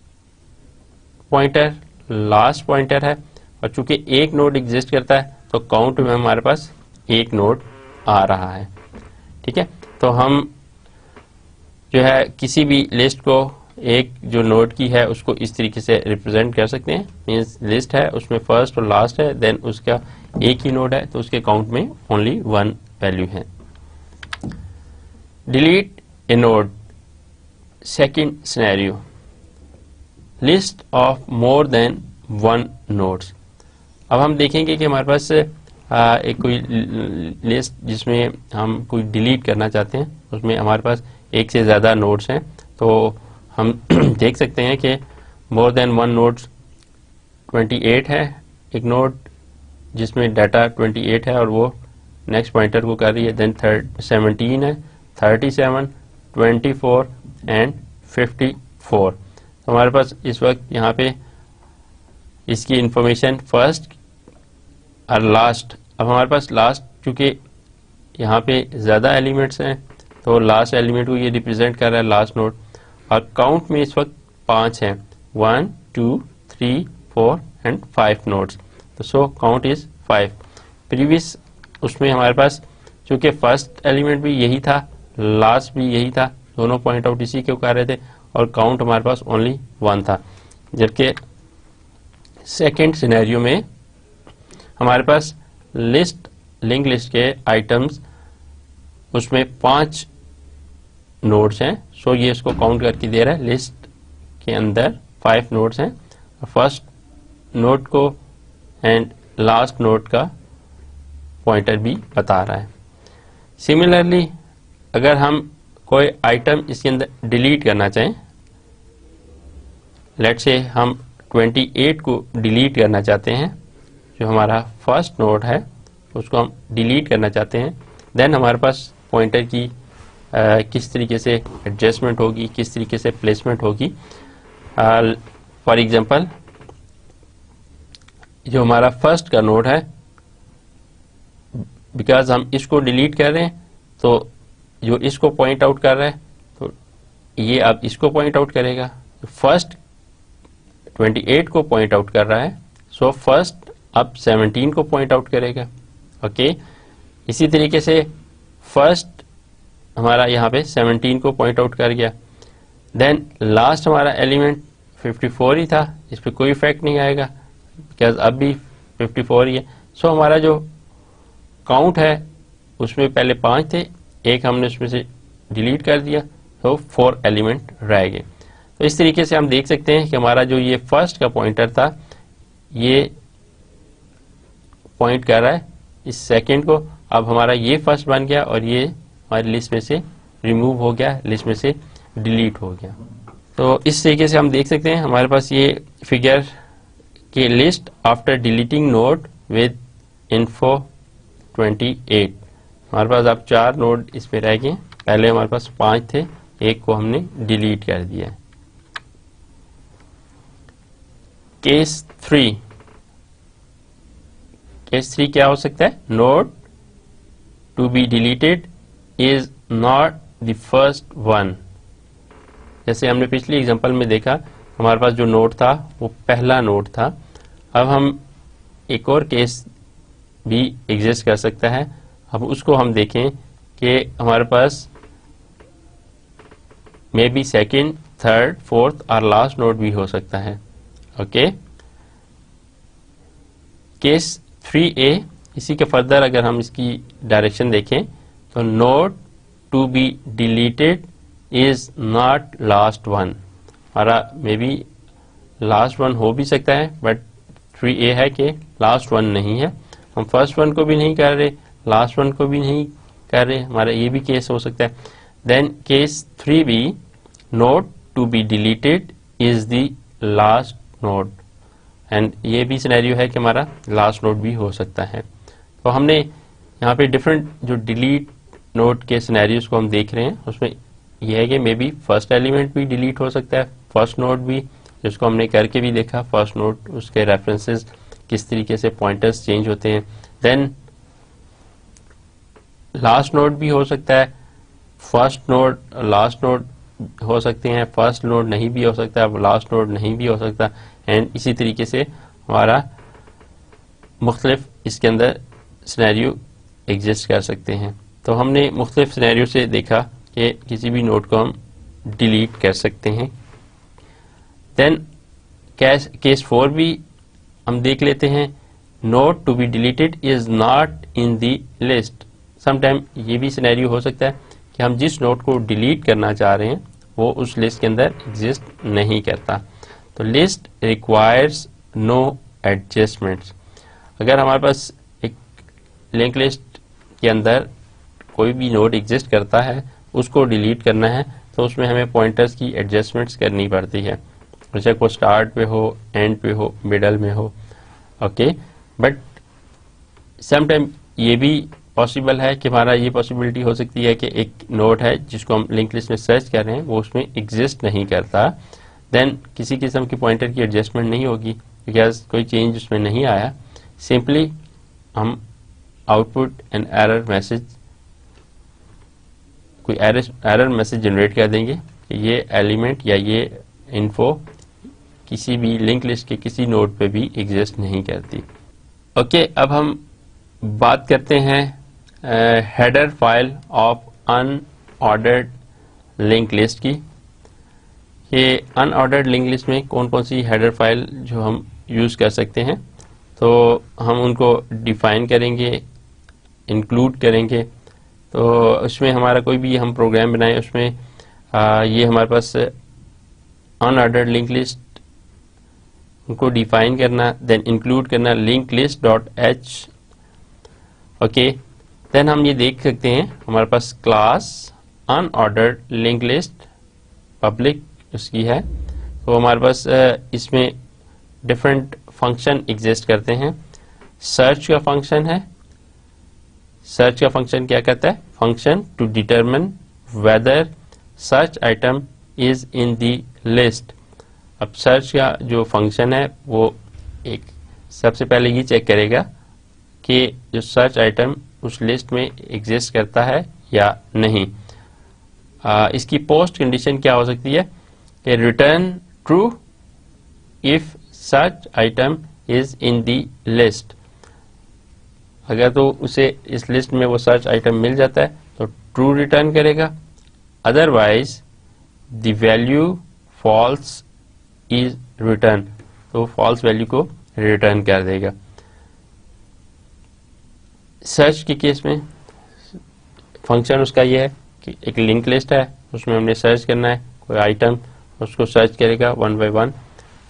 पॉइंटर लास्ट पॉइंटर है और चूंकि एक नोड एग्जिस्ट करता है तो काउंट में हमारे पास एक नोड आ रहा है। ठीक है, तो हम जो है किसी भी लिस्ट को एक जो नोड की है उसको इस तरीके से रिप्रेजेंट कर सकते हैं, मींस लिस्ट है उसमें फर्स्ट और लास्ट है, देन उसका एक ही नोड है तो उसके काउंट में ओनली 1 वैल्यू है। Delete A node, second scenario, list of more than 1 nodes. अब हम देखेंगे कि हमारे पास एक कोई लिस्ट जिसमें हम कोई डिलीट करना चाहते हैं, उसमें हमारे पास एक से ज़्यादा नोड्स हैं, तो हम देख सकते हैं कि मोर देन 1 नोड्स 28 है, एक नोड जिसमें डाटा 28 है और वो नेक्स्ट पॉइंटर को कर रही है, देन 17 है, 37, 24 एंड 54। तो हमारे पास इस वक्त यहाँ पे इसकी इंफॉर्मेशन फर्स्ट और लास्ट, अब हमारे पास लास्ट चूँकि यहाँ पे ज़्यादा एलिमेंट्स हैं तो लास्ट एलिमेंट को ये रिप्रेजेंट कर रहा है लास्ट नोड, और काउंट में इस वक्त 5 हैं, 1 2 3 4 एंड 5 नोड्स, तो सो काउंट इज 5। प्रीवियस उसमें हमारे पास चूँकि फर्स्ट एलिमेंट भी यही था, लास्ट भी यही था, दोनों पॉइंट आउट इसी के कर रहे थे और काउंट हमारे पास ओनली 1 था। जबकि सेकेंड सिनेरियो में हमारे पास लिस्ट, लिंक लिस्ट के आइटम्स उसमें 5 नोड्स हैं, सो ये इसको काउंट करके दे रहा है, लिस्ट के अंदर 5 नोड्स हैं, फर्स्ट नोड को एंड लास्ट नोड का पॉइंटर भी बता रहा है। सिमिलरली अगर हम कोई आइटम इसके अंदर डिलीट करना चाहें, लेट्स से हम 28 को डिलीट करना चाहते हैं, जो हमारा फर्स्ट नोड है उसको हम डिलीट करना चाहते हैं, देन हमारे पास पॉइंटर की किस तरीके से एडजस्टमेंट होगी, किस तरीके से प्लेसमेंट होगी। फॉर एग्जांपल जो हमारा फर्स्ट का नोड है, बिकॉज हम इसको डिलीट कर रहे हैं तो जो इसको पॉइंट आउट कर रहा है तो ये अब इसको पॉइंट आउट करेगा, फर्स्ट 28 को पॉइंट आउट कर रहा है, सो फर्स्ट अब 17 को पॉइंट आउट करेगा। ओके, इसी तरीके से फर्स्ट हमारा यहाँ पे 17 को पॉइंट आउट कर गया, देन लास्ट हमारा एलिमेंट 54 ही था, इस पर कोई इफेक्ट नहीं आएगा बिकॉज अब भी 54 ही है। सो हमारा जो काउंट है उसमें पहले 5 थे, एक हमने उसमें से डिलीट कर दिया तो 4 एलिमेंट रह गए। तो इस तरीके से हम देख सकते हैं कि हमारा जो ये फर्स्ट का पॉइंटर था ये पॉइंट कर रहा है इस सेकंड को, अब हमारा ये फर्स्ट बन गया और ये हमारी लिस्ट में से रिमूव हो गया, लिस्ट में से डिलीट हो गया। तो इस तरीके से हम देख सकते हैं हमारे पास ये फिगर की list after deleting node with info 28। हमारे पास अब 4 नोड इसमें रह गए, पहले हमारे पास 5 थे, एक को हमने डिलीट कर दिया। केस 3, केस 3 क्या हो सकता है? Node to be deleted is not the first one. जैसे हमने पिछली एग्जांपल में देखा हमारे पास जो नोड था वो पहला नोड था। अब हम एक और केस भी एग्जिस्ट कर सकता है, अब उसको हम देखें कि हमारे पास maybe second, third, fourth और लास्ट नोड भी हो सकता है। ओके, केस 3A, इसी के फर्दर अगर हम इसकी डायरेक्शन देखें तो node to be deleted is not last one. हमारा मे बी लास्ट वन हो भी सकता है बट 3A है कि लास्ट वन नहीं है, हम फर्स्ट वन को भी नहीं कर रहे, लास्ट वन को भी नहीं कर रहे, हमारा ये भी केस हो सकता है। Then case 3B, node to be deleted is the last node, and ये भी सिनेरियो है कि हमारा लास्ट नोड भी हो सकता है। तो हमने यहाँ पे डिफरेंट जो डिलीट नोड के सिनेरियोज को हम देख रहे हैं, उसमें यह है कि मे बी फर्स्ट एलिमेंट भी डिलीट हो सकता है, फर्स्ट नोड भी, जिसको हमने करके भी देखा, फर्स्ट नोड उसके रेफरेंसेस किस तरीके से पॉइंटर्स चेंज होते हैं। देन लास्ट नोड भी हो सकता है, फर्स्ट नोड लास्ट नोड हो सकते हैं, फर्स्ट नोड नहीं भी हो सकता, लास्ट नोड नहीं भी हो सकता, एंड इसी तरीके से हमारा मुख्तलिफ इसके अंदर सिनेरियो एग्जिस्ट कर सकते हैं। तो हमने मुख्तलिफ सिनेरियो से देखा कि किसी भी नोड को हम डिलीट कर सकते हैं देन केस 4 भी हम देख लेते हैं, note to be deleted is not in the list. Sometime ये भी सिनेरियो हो सकता है कि हम जिस नोट को डिलीट करना चाह रहे हैं वो उस लिस्ट के अंदर एग्जिस्ट नहीं करता। तो लिस्ट रिक्वायर्स नो एडजस्टमेंट्स। अगर हमारे पास एक लिंक लिस्ट के अंदर कोई भी नोड एग्जिस्ट करता है, उसको डिलीट करना है, तो उसमें हमें पॉइंटर्स की एडजस्टमेंट्स करनी पड़ती है, जैसे वो स्टार्ट पे हो, एंड पे हो, मिडल में हो। ओके, बट समटाइम ये भी पॉसिबल है कि हमारा ये पॉसिबिलिटी हो सकती है कि एक नोड है जिसको हम लिंक लिस्ट में सर्च कर रहे हैं वो उसमें एग्जिस्ट नहीं करता, देन किसी किस्म की पॉइंटर की एडजस्टमेंट नहीं होगी बिकॉज कोई चेंज उसमें नहीं आया। सिंपली हम आउटपुट एंड एरर मैसेज, कोई एरर मैसेज जनरेट कर देंगे कि ये एलिमेंट या ये इन्फो किसी भी लिंक लिस्ट के किसी नोड पे भी एग्जिस्ट नहीं करती। ओके, अब हम बात करते हैं header file of unordered link list की। ये अनऑर्डर्ड लिंक लिस्ट में कौन कौन सी हेडर फाइल जो हम यूज़ कर सकते हैं, तो हम उनको डिफाइन करेंगे, इंक्लूड करेंगे। तो उसमें हमारा कोई भी हम प्रोग्राम बनाएं, उसमें ये हमारे पास अनऑर्डर्ड लिंक लिस्ट उनको डिफाइन करना, देन इंक्लूड करना link list dot H. Okay, then हम ये देख सकते हैं हमारे पास class unordered link list public उसकी है। तो हमारे पास इसमें डिफरेंट फंक्शन एग्जिस्ट करते हैं। सर्च का फंक्शन है, सर्च का फंक्शन क्या कहता है, function to determine whether search item is in the list. अब सर्च का जो फंक्शन है वो एक सबसे पहले ये चेक करेगा कि जो सर्च आइटम उस लिस्ट में एग्जिस्ट करता है या नहीं। इसकी पोस्ट कंडीशन क्या हो सकती है कि return true if search item is in the list. अगर तो उसे इस लिस्ट में वो सर्च आइटम मिल जाता है तो ट्रू रिटर्न करेगा, otherwise the value false is return, तो फॉल्स वैल्यू को रिटर्न कर देगा। सर्च के केस में फंक्शन उसका ये है कि एक लिंक लिस्ट है, उसमें हमने सर्च करना है कोई आइटम, उसको सर्च करेगा वन बाय वन।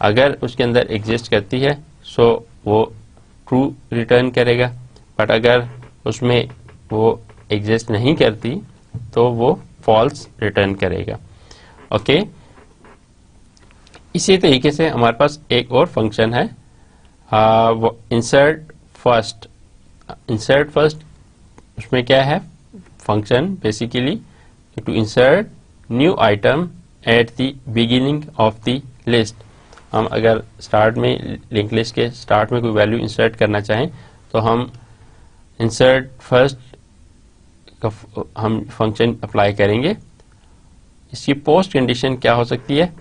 अगर उसके अंदर एग्जिस्ट करती है सो वो ट्रू रिटर्न करेगा, बट अगर उसमें वो एग्जिस्ट नहीं करती तो वो फॉल्स रिटर्न करेगा। ओके, इसी तरीके से हमारे पास एक और फंक्शन है, वो इंसर्ट फर्स्ट। इंसर्ट फर्स्ट उसमें क्या है, function basically to insert new item at the beginning of the list. हम अगर स्टार्ट में लिंक लिस्ट के स्टार्ट में कोई वैल्यू इंसर्ट करना चाहें तो हम इंसर्ट फर्स्ट का हम फंक्शन अप्लाई करेंगे। इसकी पोस्ट कंडीशन क्या हो सकती है,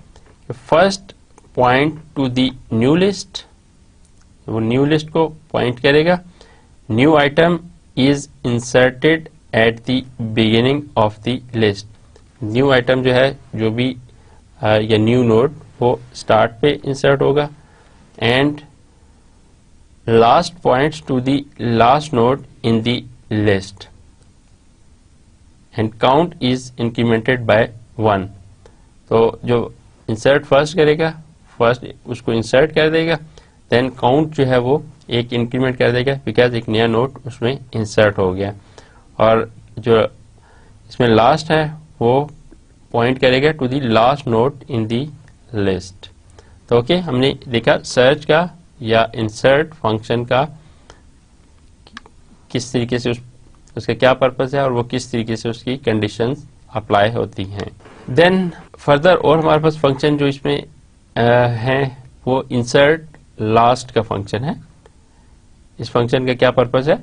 first point to the new list, वो न्यू लिस्ट को पॉइंट करेगा, new item is inserted at the beginning of the लिस्ट। न्यू आइटम जो है, जो भी या न्यू नोड, वो स्टार्ट पे इंसर्ट होगा, and last points to the last node in the list, and count is incremented by 1। तो जो इंसर्ट फर्स्ट करेगा, फर्स्ट उसको इंसर्ट कर देगा, देन काउंट जो है वो एक इंक्रीमेंट कर देगा बिकॉज एक नया नोड उसमें इंसर्ट हो गया, और जो इसमें लास्ट है वो पॉइंट करेगा to the last node in the list. तो ओके, हमने देखा सर्च का या इंसर्ट फंक्शन का किस तरीके से उसका क्या पर्पस है और वो किस तरीके से उसकी कंडीशंस अप्लाई होती हैं। देन फर्दर और हमारे पास फंक्शन जो इसमें है वो इंसर्ट लास्ट का फंक्शन है। इस फंक्शन का क्या पर्पस है,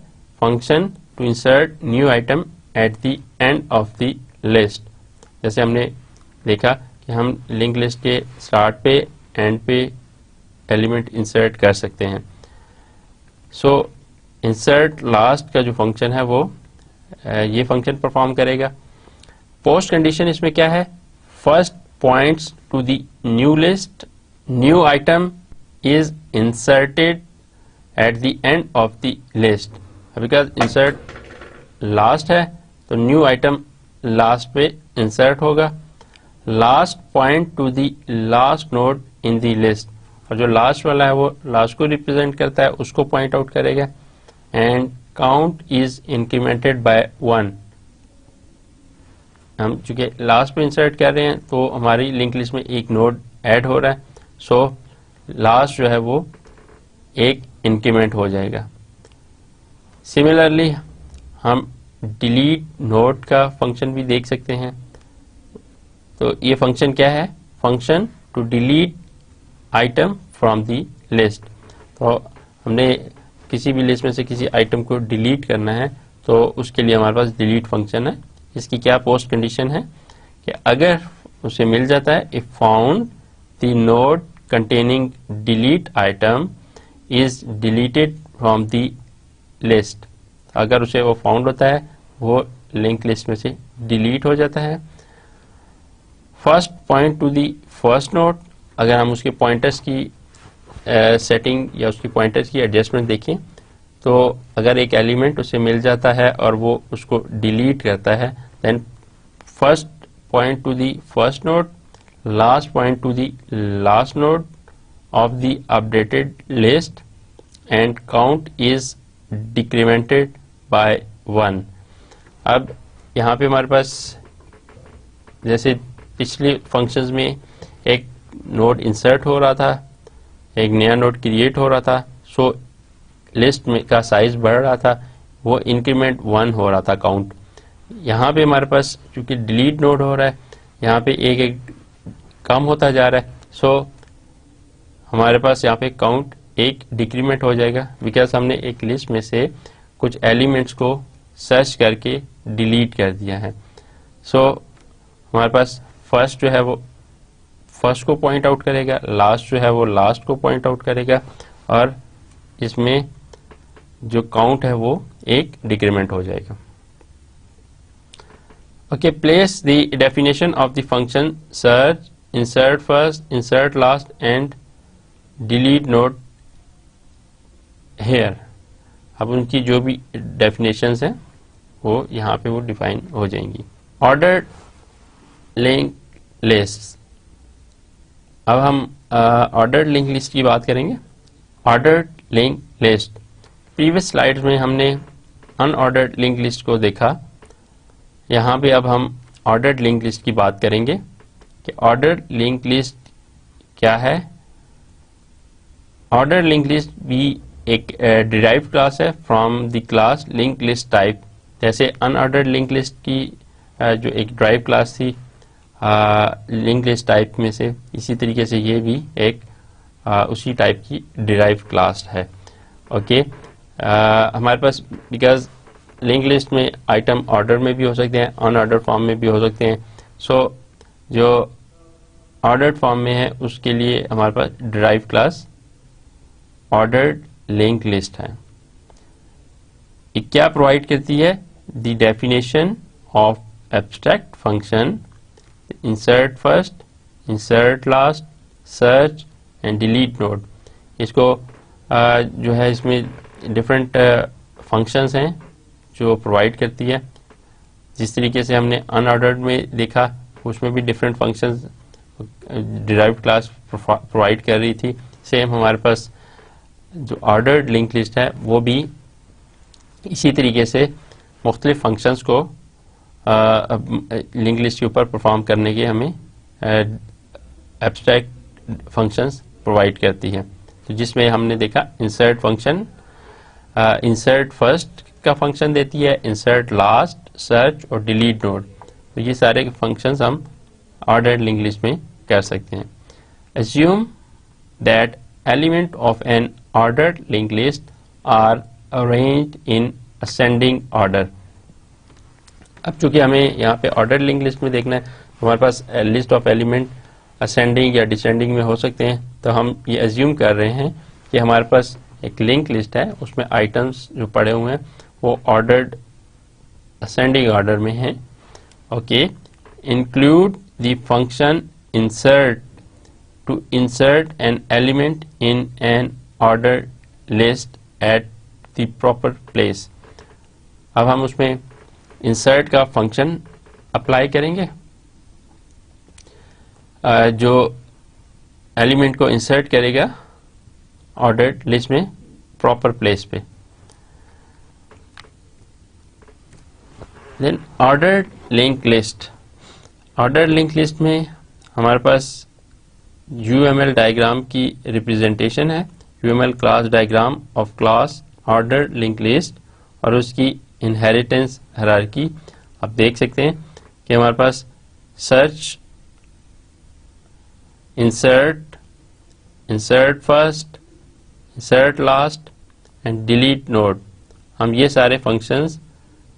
function to insert new item at the end of the list. जैसे हमने देखा कि हम लिंक लिस्ट के स्टार्ट पे एंड पे एलिमेंट इंसर्ट कर सकते हैं। सो इंसर्ट लास्ट का जो फंक्शन है वो ये फंक्शन परफॉर्म करेगा। पोस्ट कंडीशन इसमें क्या है, first points to the new list new item is inserted eight the end of the list. Because insert last है तो न्यू आइटम लास्ट पे इंसर्ट होगा। Last point to the last node in the list, और जो last वाला है वो last को रिप्रेजेंट करता है, उसको पॉइंट आउट करेगा। And count is incremented by 1। हम चूंकि लास्ट पे इंसर्ट कर रहे हैं तो हमारी लिंक लिस्ट में एक नोड ऐड हो रहा है, सो लास्ट जो है वो एक इंक्रीमेंट हो जाएगा। सिमिलरली हम डिलीट नोड का फंक्शन भी देख सकते हैं। तो ये फंक्शन क्या है? Function to delete item from the list. तो हमने किसी भी लिस्ट में से किसी आइटम को डिलीट करना है तो उसके लिए हमारे पास डिलीट फंक्शन है। इसकी क्या पोस्ट कंडीशन है कि अगर उसे मिल जाता है if found the node containing delete item is deleted from the list, अगर उसे वो फाउंड होता है वो लिंक लिस्ट में से डिलीट हो जाता है। First point to the first node, अगर हम उसके पॉइंटर्स की सेटिंग या उसकी पॉइंटर्स की एडजस्टमेंट देखें तो अगर एक एलिमेंट उसे मिल जाता है और वो उसको डिलीट करता है, then first point to the first node, last point to the last node of the updated list and count is decremented by 1। अब यहाँ पे हमारे पास जैसे पिछले फंक्शंस में एक नोड इंसर्ट हो रहा था, एक नया नोड क्रिएट हो रहा था, सो लिस्ट में का साइज बढ़ रहा था, वो इंक्रीमेंट 1 हो रहा था काउंट। यहाँ पे हमारे पास क्योंकि डिलीट नोड हो रहा है, यहाँ पे एक एक कम होता जा रहा है, सो हमारे पास यहाँ पे काउंट एक डिक्रीमेंट हो जाएगा बिकॉज हमने एक लिस्ट में से कुछ एलिमेंट्स को सर्च करके डिलीट कर दिया है। सो हमारे पास फर्स्ट जो है वो फर्स्ट को पॉइंट आउट करेगा, लास्ट जो है वो लास्ट को पॉइंट आउट करेगा, और इसमें जो काउंट है वो एक डिक्रीमेंट हो जाएगा। Okay, place the definition of the function search, insert first, insert last and delete node here. अब उनकी जो भी डेफिनेशंस हैं वो यहाँ पे वो डिफाइन हो जाएंगी। ऑर्डर्ड लिंक लिस्ट, अब हम ऑर्डर्ड लिंक लिस्ट की बात करेंगे। Ordered link list, previous slides में हमने अनऑर्डर्ड लिंक लिस्ट को देखा, यहाँ पे अब हम ऑर्डर्ड लिंक लिस्ट की बात करेंगे कि ऑर्डर्ड लिंक लिस्ट क्या है। ऑर्डर्ड लिंक लिस्ट भी एक डिराइव्ड क्लास है from the class link list type. जैसे अनऑर्डर्ड लिंक लिस्ट की जो एक डिराइव्ड क्लास थी लिंक लिस्ट टाइप में से, इसी तरीके से ये भी एक उसी टाइप की डिराइव्ड क्लास है। ओके, हमारे पास बिकॉज लिंक लिस्ट में आइटम ऑर्डर में भी हो सकते हैं, अनऑर्डर्ड फॉर्म में भी हो सकते हैं। सो जो ऑर्डर्ड फॉर्म में है उसके लिए हमारे पास derived class ordered link list है। ये क्या प्रोवाइड करती है? The definition of abstract function insert first, insert last, search and delete node. इसको जो है इसमें डिफरेंट फंक्शंस हैं जो प्रोवाइड करती है। जिस तरीके से हमने अनऑर्डर्ड में देखा उसमें भी different functions derived class provide कर रही थी, सेम हमारे पास जो ऑर्डर्ड लिंक लिस्ट है वो भी इसी तरीके से मुख्तलिफ फंक्शंस को लिंक लिस्ट के ऊपर परफॉर्म करने के हमें एब्स्ट्रैक्ट फंक्शंस प्रोवाइड करती है। तो जिसमें हमने देखा इंसर्ट फंक्शन इंसर्ट फर्स्ट का फंक्शन देती है, इंसर्ट लास्ट, सर्च और डिलीट नोड। तो ये सारे फंक्शंस हम ऑर्डर्ड लिंक लिस्ट में कर सकते हैं। Assume that element of an ordered linked list are arranged in ascending order। अब चूंकि हमें यहाँ पे ऑर्डर लिंक लिस्ट में देखना है, हमारे पास लिस्ट ऑफ एलिमेंट असेंडिंग या डिसेंडिंग में हो सकते हैं, तो हम ये एज्यूम कर रहे हैं कि हमारे पास एक लिंक लिस्ट है, उसमें आइटम्स जो पड़े हुए हैं वो ऑर्डर्ड असेंडिंग ऑर्डर में हैं। Okay, include the function insert to insert an element in an ordered list at the proper place. अब हम उसमें insert का फंक्शन अप्लाई करेंगे. जो एलिमेंट को इंसर्ट करेगा ऑर्डर्ड लिस्ट में प्रॉपर प्लेस पे. Then ordered link list. Ordered link list में हमारे पास UML डायग्राम की रिप्रेजेंटेशन है. UML class diagram of class ordered link list और उसकी इनहेरिटेंस हायरार्की आप देख सकते हैं कि हमारे पास search, insert, insert first, insert last and delete node, हम ये सारे फंक्शंस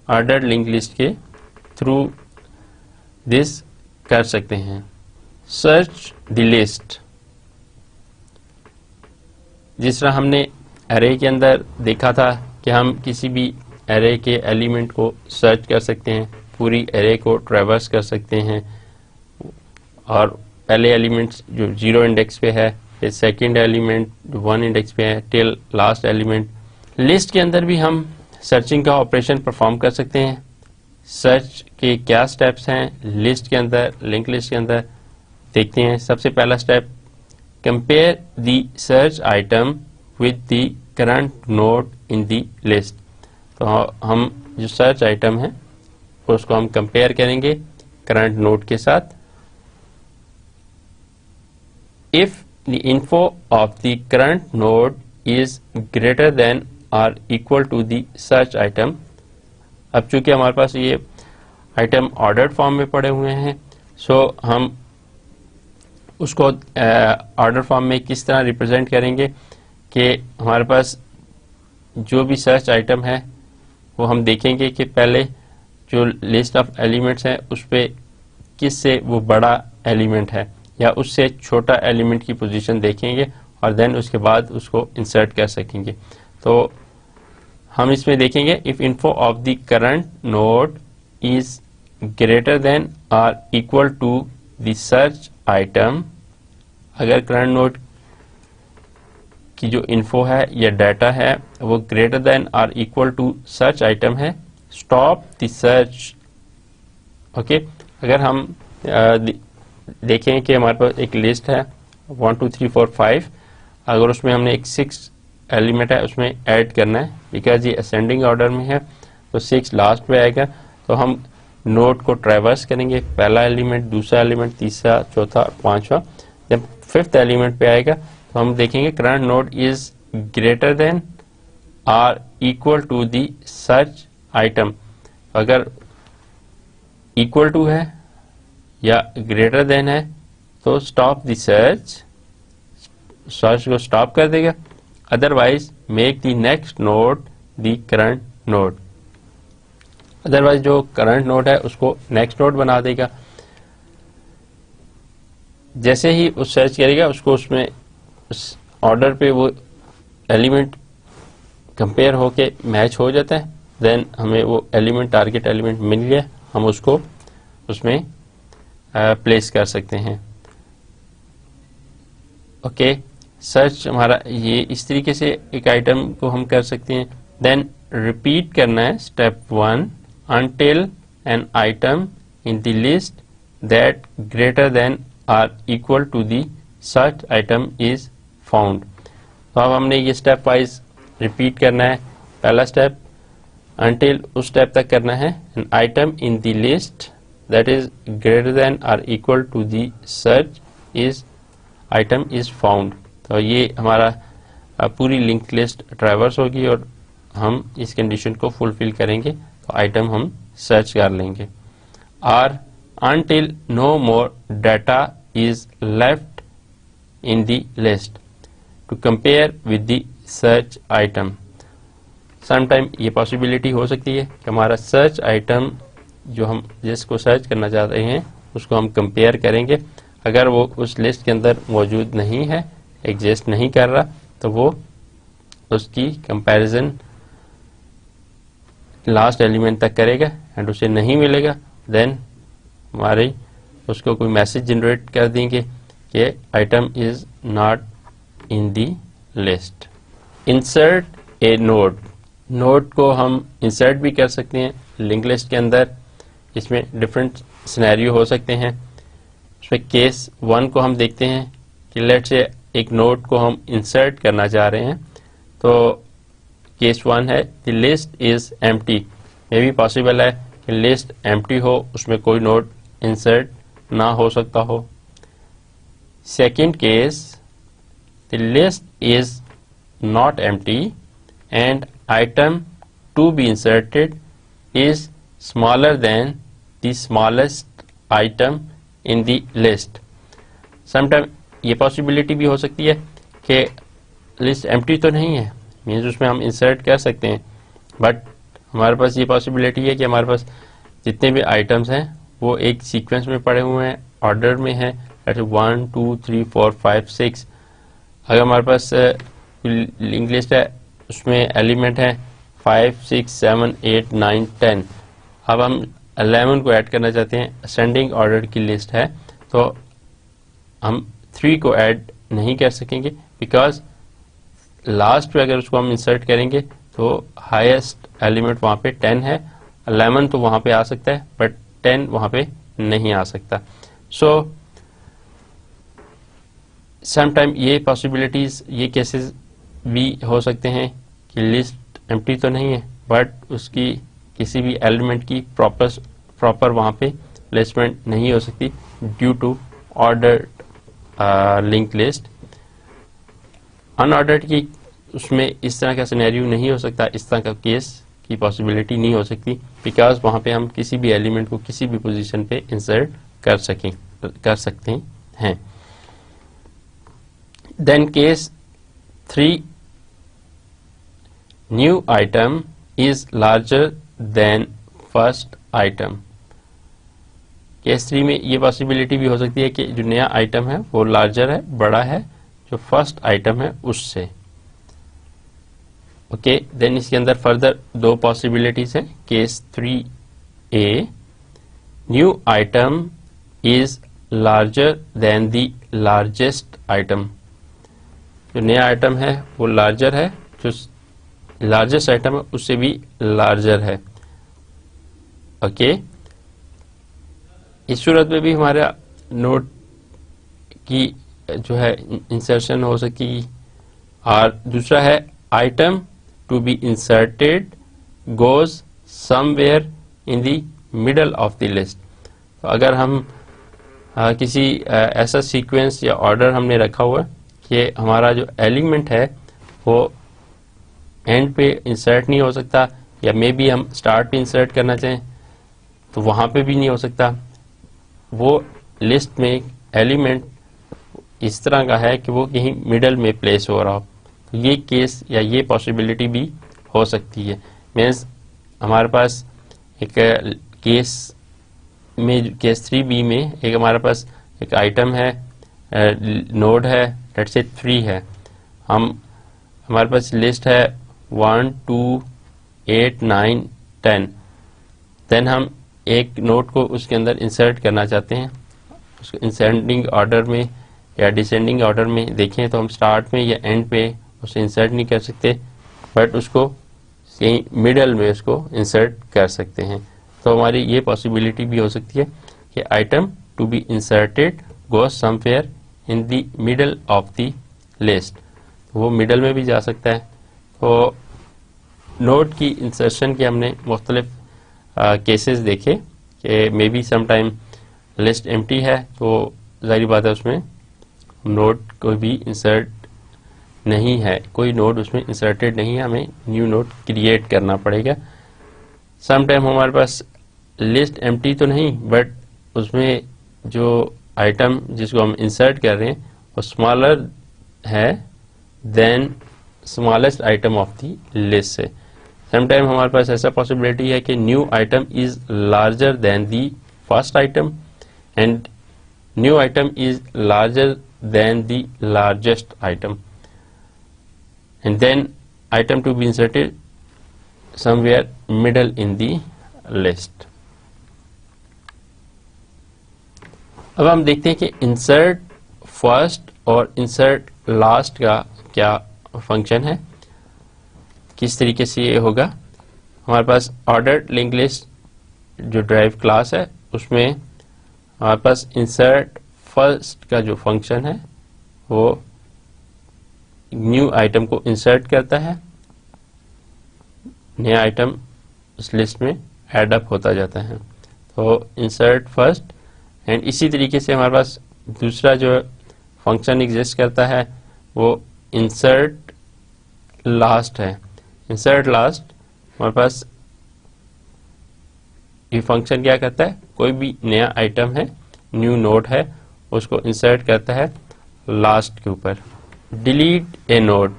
ऑर्डर्ड लिंक लिस्ट के थ्रू दिस कर सकते हैं. सर्च द लिस्ट, जिस तरह हमने एरे के अंदर देखा था कि हम किसी भी एरे के एलिमेंट को सर्च कर सकते हैं, पूरी एरे को ट्रैवर्स कर सकते हैं और पहले एलिमेंट्स जो 0 इंडेक्स पे है, फिर सेकंड एलिमेंट जो 1 इंडेक्स पे है, टिल लास्ट एलिमेंट. लिस्ट के अंदर भी हम सर्चिंग का ऑपरेशन परफॉर्म कर सकते हैं. सर्च के क्या स्टेप्स हैं लिस्ट के अंदर, लिंक लिस्ट के अंदर देखते हैं. सबसे पहला step, compare the search item with the current node in the list. तो हम जो सर्च आइटम है उसको हम कंपेयर करेंगे करंट नोड के साथ. If the info of the current node is greater than or equal to the search item, अब चूंकि हमारे पास ये आइटम ऑर्डर्ड फॉर्म में पड़े हुए हैं, सो हम उसको ऑर्डर फॉर्म में किस तरह रिप्रेजेंट करेंगे कि हमारे पास जो भी सर्च आइटम है वो हम देखेंगे कि पहले जो लिस्ट ऑफ एलिमेंट्स है उस पे किस से वो बड़ा एलिमेंट है या उससे छोटा एलिमेंट की पोजीशन देखेंगे और देन उसके बाद उसको इंसर्ट कर सकेंगे. तो हम इसमें देखेंगे if info of the current node is greater than और equal to the search item. अगर करंट नोड की जो इन्फो है या डाटा है वो ग्रेटर देन और इक्वल टू सर्च आइटम है, स्टॉप द सर्च. ओके, अगर हम देखें कि हमारे पास एक लिस्ट है 1 2 3 4 5, अगर उसमें हमने एक 6 एलिमेंट है उसमें ऐड करना है, बिकॉज ये असेंडिंग ऑर्डर में है तो 6 लास्ट पे आएगा. तो हम नोड को ट्रैवर्स करेंगे, पहला एलिमेंट, दूसरा एलिमेंट, तीसरा, चौथा, पांचवा, जब 5th एलिमेंट पे आएगा तो हम देखेंगे current node is greater than और equal to the search item. अगर इक्वल टू है या ग्रेटर देन है तो स्टॉप द सर्च, सर्च को स्टॉप कर देगा. Otherwise make the next node the current node. Otherwise जो करंट नोड है उसको नेक्स्ट नोड बना देगा. जैसे ही उस सर्च करेगा उसको उसमें उस ऑर्डर पे वो एलिमेंट कंपेयर होके मैच हो जाता है, देन हमें वो एलिमेंट, टारगेट एलिमेंट मिल गया, हम उसको उसमें प्लेस कर सकते हैं. ओके, सर्च हमारा ये इस तरीके से एक आइटम को हम कर सकते हैं. देन रिपीट करना है step 1 until an item in the list that greater than or equal to the search item is found. तो अब हमने ये स्टेप वाइज रिपीट करना है. पहला स्टेप until उस स्टेप तक करना है, an item in the list that is greater than or equal to the search is item is found. तो ये हमारा पूरी लिंक लिस्ट ट्रैवर्स होगी और हम इस कंडीशन को फुलफिल करेंगे तो आइटम हम सर्च कर लेंगे. और until no more data is left in the list to compare with the search item. Sometime ये पॉसिबिलिटी हो सकती है कि हमारा सर्च आइटम जो हम जिसको सर्च करना चाह रहे हैं उसको हम कंपेयर करेंगे, अगर वो उस लिस्ट के अंदर मौजूद नहीं है, एग्जिस्ट नहीं कर रहा, तो वो उसकी कंपैरिजन लास्ट एलिमेंट तक करेगा एंड उसे नहीं मिलेगा, देन हमारे उसको कोई मैसेज जनरेट कर देंगे कि item is not in the list. Insert A node, node को हम इंसर्ट भी कर सकते हैं लिंक लिस्ट के अंदर। इसमें डिफरेंट सिनेरियो हो सकते हैं। इसमें केस 1 को हम देखते हैं कि लेट्स से एक नोड को हम इंसर्ट करना चाह रहे हैं। तो केस 1 है द लिस्ट इज एम्प्टी, ये भी पॉसिबल है कि लिस्ट एम्प्टी हो, उसमें कोई नोड इंसर्ट ना हो सकता हो। Second case the list is not empty and item to be inserted is smaller than the smallest item in the list. Sometime ये पॉसिबिलिटी भी हो सकती है कि लिस्ट एम्प्टी तो नहीं है, मीन्स उसमें हम इंसर्ट कर सकते हैं, बट हमारे पास ये पॉसिबिलिटी है कि हमारे पास जितने भी आइटम्स हैं वो एक सीक्वेंस में पड़े हुए हैं, ऑर्डर में हैं, 1 2 3 4 5 6। अगर हमारे पास लिंक लिस्ट है उसमें एलिमेंट है 5 6 7 8 9 10। अब हम 11 को ऐड करना चाहते हैं, असेंडिंग ऑर्डर की लिस्ट है, तो हम 3 को ऐड नहीं कर सकेंगे बिकॉज लास्ट पे अगर उसको हम इंसर्ट करेंगे तो हाईएस्ट एलिमेंट वहां पे 10 है। 11 तो वहां पे आ सकता है बट 10 वहां पे नहीं आ सकता। सो समटाइम ये पॉसिबिलिटीज, ये केसेस भी हो सकते हैं कि लिस्ट एम्प्टी तो नहीं है बट उसकी किसी भी एलिमेंट की प्रॉपर वहां पे प्लेसमेंट नहीं हो सकती due to ordered link list. Unordered की उसमें इस तरह का सिनेरियो नहीं हो सकता, इस तरह का केस की पॉसिबिलिटी नहीं हो सकती बिकॉज वहां पे हम किसी भी एलिमेंट को किसी भी पोजीशन पे इंसर्ट कर सकते हैं। Then case 3 new item is larger than first item. Case 3 में ये पॉसिबिलिटी भी हो सकती है कि जो नया आइटम है वो लार्जर है, बड़ा है जो फर्स्ट आइटम है उससे। ओके, देन इसके अंदर फर्दर 2 पॉसिबिलिटीज है। Case 3A new item is larger then the largest item. जो नया आइटम है वो लार्जर है, जो लार्जेस्ट आइटम है उससे भी लार्जर है। ओके, इस सूरत में भी हमारा नोड की जो है इंसर्शन हो सकी। और दूसरा है item to be inserted goes somewhere in the middle of the list. तो अगर हम किसी ऐसा सीक्वेंस या ऑर्डर हमने रखा हुआ कि हमारा जो एलिमेंट है वो एंड पे इंसर्ट नहीं हो सकता, या मे बी हम स्टार्ट पे इंसर्ट करना चाहें तो वहां पे भी नहीं हो सकता, वो लिस्ट में एलिमेंट इस तरह का है कि वो कहीं मिडल में प्लेस हो रहा हो, तो ये केस या ये पॉसिबिलिटी भी हो सकती है। मीन्स हमारे पास एक केस में, केस 3B में एक हमारे पास एक आइटम है, नोड है, लेट्स से 3 है, हमारे पास लिस्ट है 1 2 8 9 10। देन हम एक नोड को उसके अंदर इंसर्ट करना चाहते हैं, उसको इंसेंडिंग ऑर्डर में या डिसेंडिंग ऑर्डर में देखें तो हम स्टार्ट में या एंड पे उसे इंसर्ट नहीं कर सकते, बट उसको कहीं मिडल में उसको इंसर्ट कर सकते हैं। तो हमारी ये पॉसिबिलिटी भी हो सकती है कि item to be inserted goes somewhere in the middle of the list, वो मिडल में भी जा सकता है। तो नोड की इंसर्शन के हमने मुख्तलिफ केसेस देखे कि may be sometime list empty है तो जाहिर बात है उसमें नोड कोई भी इंसर्ट नहीं है, कोई नोड उसमें इंसर्टेड नहीं है, हमें न्यू नोड क्रिएट करना पड़ेगा। समटाइम हमारे पास लिस्ट एम्प्टी तो नहीं बट उसमें जो आइटम जिसको हम इंसर्ट कर रहे हैं वो स्मॉलर है than smallest item of the list से। समटाइम हमारे पास ऐसा पॉसिबिलिटी है कि new item is larger than the first item and new item is larger than the largest item and then item to be inserted somewhere middle in the list. अब हम देखते हैं कि इंसर्ट फर्स्ट और insert last का क्या function है, किस तरीके से ये होगा। हमारे पास ऑर्डर्ड लिंक लिस्ट जो ड्राइव क्लास है उसमें हमारे पास इंसर्ट फर्स्ट का जो फंक्शन है वो न्यू आइटम को इंसर्ट करता है, नया आइटम उस लिस्ट में ऐड अप होता जाता है, तो इंसर्ट फर्स्ट। एंड इसी तरीके से हमारे पास दूसरा जो फंक्शन एग्जिस्ट करता है वो इंसर्ट लास्ट है। इंसर्ट लास्ट हमारे पास ये फंक्शन क्या करता है, कोई भी नया आइटम है, न्यू नोड है, उसको इंसर्ट करता है लास्ट के ऊपर। डिलीट ए नोड,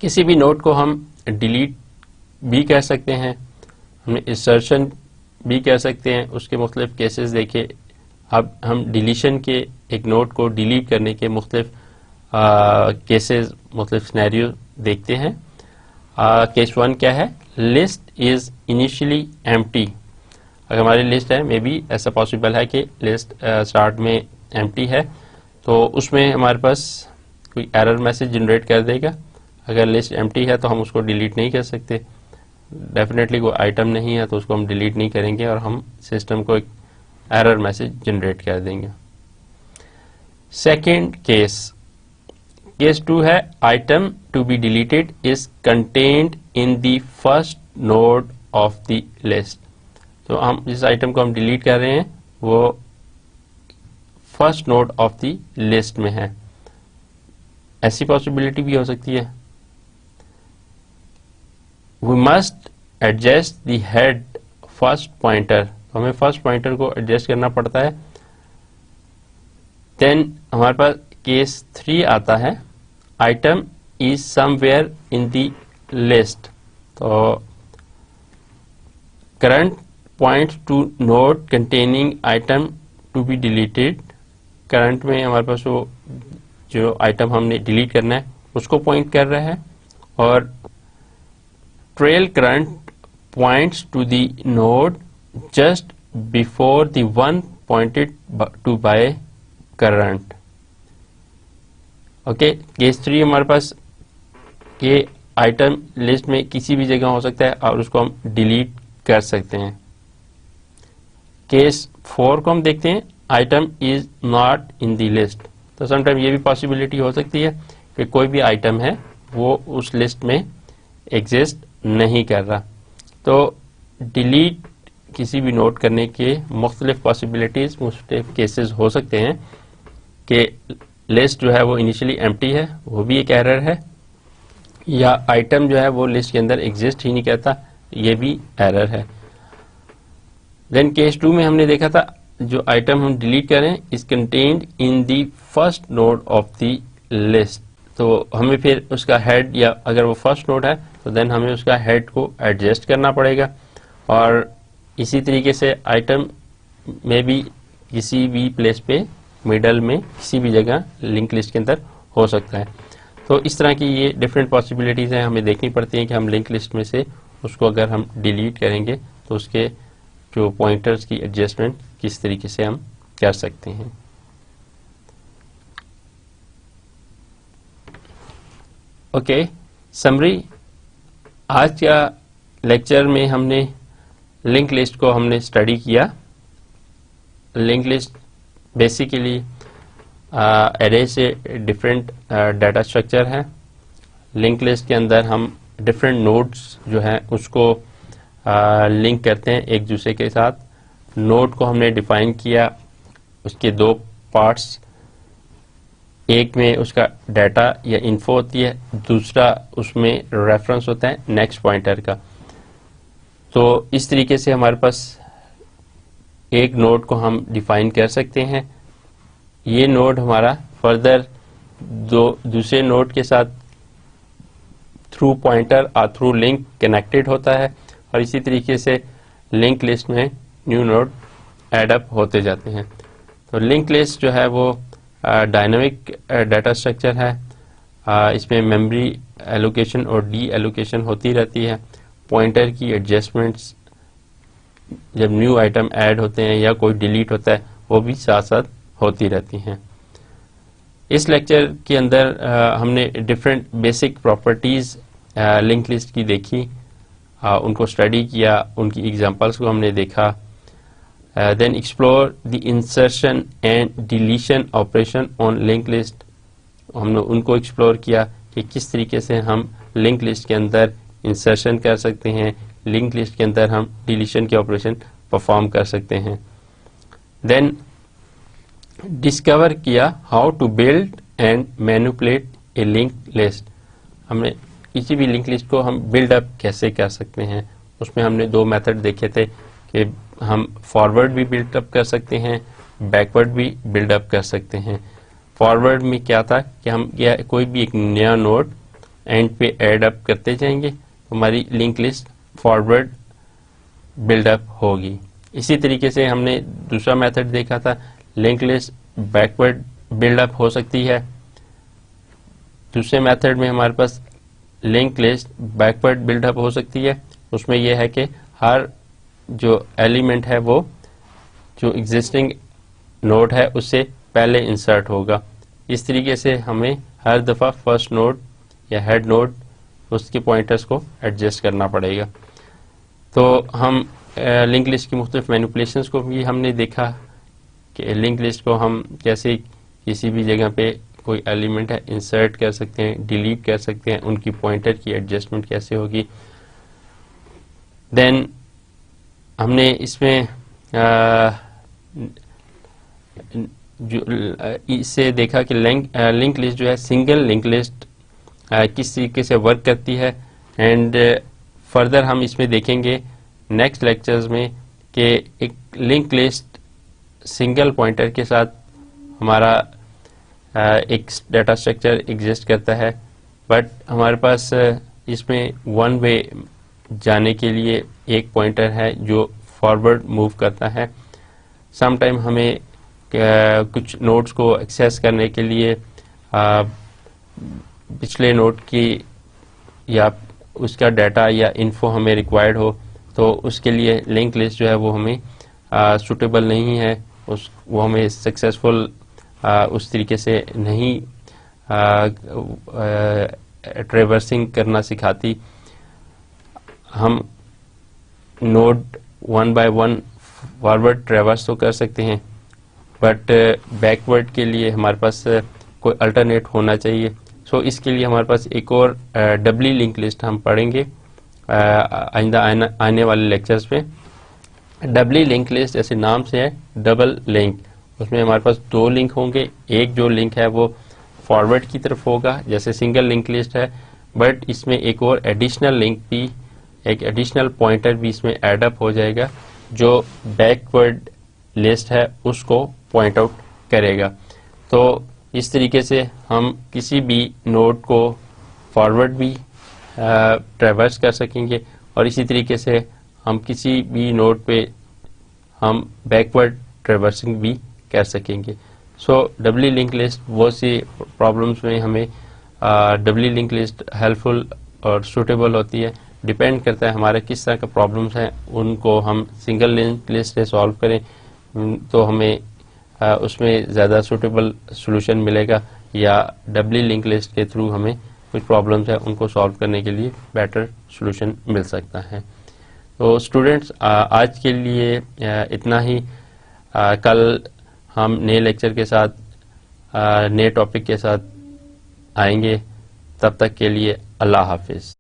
किसी भी नोड को हम डिलीट भी कह सकते हैं, हमने इंसर्शन भी कह सकते हैं, उसके मुख्तलिफ केसेस देखे। अब हम डिलीशन के एक नोड को डिलीट करने के मुख्तलिफ केसेस, मुख्तलिफ सिनेरियो देखते हैं। केस 1 क्या है, लिस्ट इज इनिशियली एम्प्टी। अगर हमारी लिस्ट है, मे बी ऐसा पॉसिबल है कि लिस्ट स्टार्ट में एम्प्टी है, तो उसमें हमारे पास कोई एरर मैसेज जनरेट कर देगा। अगर लिस्ट एम्प्टी है तो हम उसको डिलीट नहीं कर सकते, डेफिनेटली कोई आइटम नहीं है तो उसको हम डिलीट नहीं करेंगे और हम सिस्टम को एक एरर मैसेज जनरेट कर देंगे। सेकेंड केस, केस 2 है, item to be deleted is contained in the first node of the list. तो हम जिस आइटम को हम डिलीट कर रहे हैं वो first node of the list में है। ऐसी पॉसिबिलिटी भी हो सकती है। We must adjust the head first pointer, तो हमें फर्स्ट पॉइंटर को एडजस्ट करना पड़ता है। देन हमारे पास केस 3 आता है, item is somewhere in the list. तो current points to node containing item to be deleted, current में हमारे पास वो जो आइटम हमने डिलीट करना है उसको पॉइंट कर रहा है, और trail current points to the node just before the one pointed to by current. Okay, case 3 हमारे पास के आइटम लिस्ट में किसी भी जगह हो सकता है और उसको हम डिलीट कर सकते हैं। केस 4 को हम देखते हैं, item is not in the list. तो समटाइम ये भी पॉसिबिलिटी हो सकती है कि कोई भी आइटम है वो उस लिस्ट में एग्जिस्ट नहीं कर रहा। तो डिलीट किसी भी नोट करने के मुख्तलिफ पॉसिबिलिटीज, मुख्तलिफ केसेस हो सकते हैं कि लिस्ट जो है वो इनिशियली एम्प्टी है, वो भी एक एरर है, या आइटम जो है वो लिस्ट के अंदर एग्जिस्ट ही नहीं करता, ये भी एरर है। देन केस 2 में हमने देखा था जो आइटम हम डिलीट करें is contained in the first node of the list. तो हमें फिर उसका हेड, या अगर वो फर्स्ट नोड है तो देन हमें उसका हेड को एडजस्ट करना पड़ेगा। और इसी तरीके से आइटम में भी किसी भी प्लेस पे मिडल में किसी भी जगह लिंक लिस्ट के अंदर हो सकता है। तो इस तरह की ये डिफरेंट पॉसिबिलिटीज़ हैं, हमें देखनी पड़ती हैं कि हम लिंक लिस्ट में से उसको अगर हम डिलीट करेंगे तो उसके जो पॉइंटर्स की एडजस्टमेंट किस तरीके से हम कर सकते हैं। ओके, समरी, आज का लेक्चर में हमने लिंक लिस्ट को हमने स्टडी किया। लिंक लिस्ट बेसिकली एरे से डिफरेंट डाटा स्ट्रक्चर है। लिंक लिस्ट के अंदर हम डिफरेंट नोड्स जो हैं उसको लिंक करते हैं एक दूसरे के साथ। नोड को हमने डिफाइन किया, उसके 2 पार्ट्स, एक में उसका डाटा या इन्फो होती है, दूसरा उसमें रेफरेंस होता है नेक्स्ट पॉइंटर का। तो इस तरीके से हमारे पास एक नोड को हम डिफाइन कर सकते हैं। ये नोड हमारा फर्दर दूसरे नोड के साथ थ्रू पॉइंटर और थ्रू लिंक कनेक्टेड होता है, और इसी तरीके से लिंक लिस्ट में न्यू नोड ऐड अप होते जाते हैं। तो लिंक लिस्ट जो है वो डायनामिक डाटा स्ट्रक्चर है। इसमें मेमोरी एलोकेशन और डी एलोकेशन होती रहती है। पॉइंटर की एडजस्टमेंट्स जब न्यू आइटम ऐड होते हैं या कोई डिलीट होता है वो भी साथ साथ होती रहती हैं। इस लेक्चर के अंदर हमने different basic properties link list की देखी, उनको स्टडी किया, उनकी एग्जांपल्स को हमने देखा। Then explore the insertion and deletion operation on link list, हमने उनको एक्सप्लोर किया कि किस तरीके से हम लिंक लिस्ट के अंदर इंसर्शन कर सकते हैं, लिंक लिस्ट के अंदर हम डिलीशन के ऑपरेशन परफॉर्म कर सकते हैं। देन डिस्कवर किया how to build and manipulate a link list, हमने किसी भी लिंक लिस्ट को हम बिल्ड अप कैसे कर सकते हैं। उसमें हमने दो मेथड देखे थे कि हम फॉरवर्ड भी बिल्ड अप कर सकते हैं, बैकवर्ड भी बिल्ड अप कर सकते हैं। फॉरवर्ड में क्या था कि हम कोई भी एक नया नोड एंड पे ऐड अप करते जाएंगे तो हमारी लिंक लिस्ट फॉरवर्ड बिल्डअप होगी। इसी तरीके से हमने दूसरा मेथड देखा था, लिंक लिस्ट बैकवर्ड बिल्डअप हो सकती है। दूसरे मेथड में हमारे पास लिंक लिस्ट बैकवर्ड बिल्डअप हो सकती है। उसमें यह है कि हर जो एलिमेंट है वो जो एग्जिस्टिंग नोड है उससे पहले इंसर्ट होगा। इस तरीके से हमें हर दफ़ा फर्स्ट नोड या हेड नोड उसके पॉइंटर्स को एडजस्ट करना पड़ेगा। तो हम लिंक लिस्ट की मुख्तलिफ मैनिपुलेशंस को भी हमने देखा कि लिंक लिस्ट को हम कैसे किसी भी जगह पे कोई एलिमेंट है इंसर्ट कर सकते हैं, डिलीट कर सकते हैं, उनकी पॉइंटर की एडजस्टमेंट कैसे होगी। देन हमने इसमें जो इससे देखा कि लिंक लिस्ट जो है सिंगल लिंक लिस्ट किस तरीके से वर्क करती है। एंड फर्दर हम इसमें देखेंगे नेक्स्ट लेक्चर्स में कि एक लिंक लिस्ट सिंगल पॉइंटर के साथ हमारा एक डाटा स्ट्रक्चर एग्जिस्ट करता है, बट हमारे पास इसमें वन वे जाने के लिए एक पॉइंटर है जो फॉरवर्ड मूव करता है। सम टाइम हमें कुछ नोड्स को एक्सेस करने के लिए पिछले नोड की या उसका डाटा या इन्फो हमें रिक्वायर्ड हो तो उसके लिए लिंक लिस्ट जो है वो हमें सूटेबल नहीं है, वो हमें सक्सेसफुल उस तरीके से नहीं ट्रेवर्सिंग करना सिखाती। हम node one by one forward ट्रेवर्स तो कर सकते हैं, बट बैकवर्ड के लिए हमारे पास कोई अल्टरनेट होना चाहिए। सो इसके लिए हमारे पास एक और डबली लिंक लिस्ट हम पढ़ेंगे आइंदा आने वाले लेक्चर्स में। डबली लिंक लिस्ट जैसे नाम से है डबल लिंक, उसमें हमारे पास दो लिंक होंगे। एक जो लिंक है वो फॉरवर्ड की तरफ होगा जैसे सिंगल लिंक लिस्ट है, बट इसमें एक और एडिशनल लिंक भी, एक एडिशनल पॉइंटर भी इसमें ऐड अप हो जाएगा जो बैकवर्ड लिस्ट है उसको पॉइंट आउट करेगा। तो इस तरीके से हम किसी भी नोड को फॉरवर्ड भी ट्रैवर्स कर सकेंगे और इसी तरीके से हम किसी भी नोड पे हम बैकवर्ड ट्रैवर्सिंग भी कर सकेंगे। सो डबली लिंक लिस्ट वो सी प्रॉब्लम्स में हमें डबली लिंक लिस्ट हेल्पफुल और सूटेबल होती है। डिपेंड करता है हमारे किस तरह का प्रॉब्लम्स हैं, उनको हम सिंगल लिंक लिस्ट से सॉल्व करें तो हमें उसमें ज़्यादा सूटेबल सोल्यूशन मिलेगा, या डबली लिंक लिस्ट के थ्रू हमें कुछ प्रॉब्लम्स हैं उनको सॉल्व करने के लिए बेटर सोल्यूशन मिल सकता है। तो स्टूडेंट्स आज के लिए इतना ही। कल हम नए लेक्चर के साथ नए टॉपिक के साथ आएंगे। तब तक के लिए अल्लाह हाफिज़।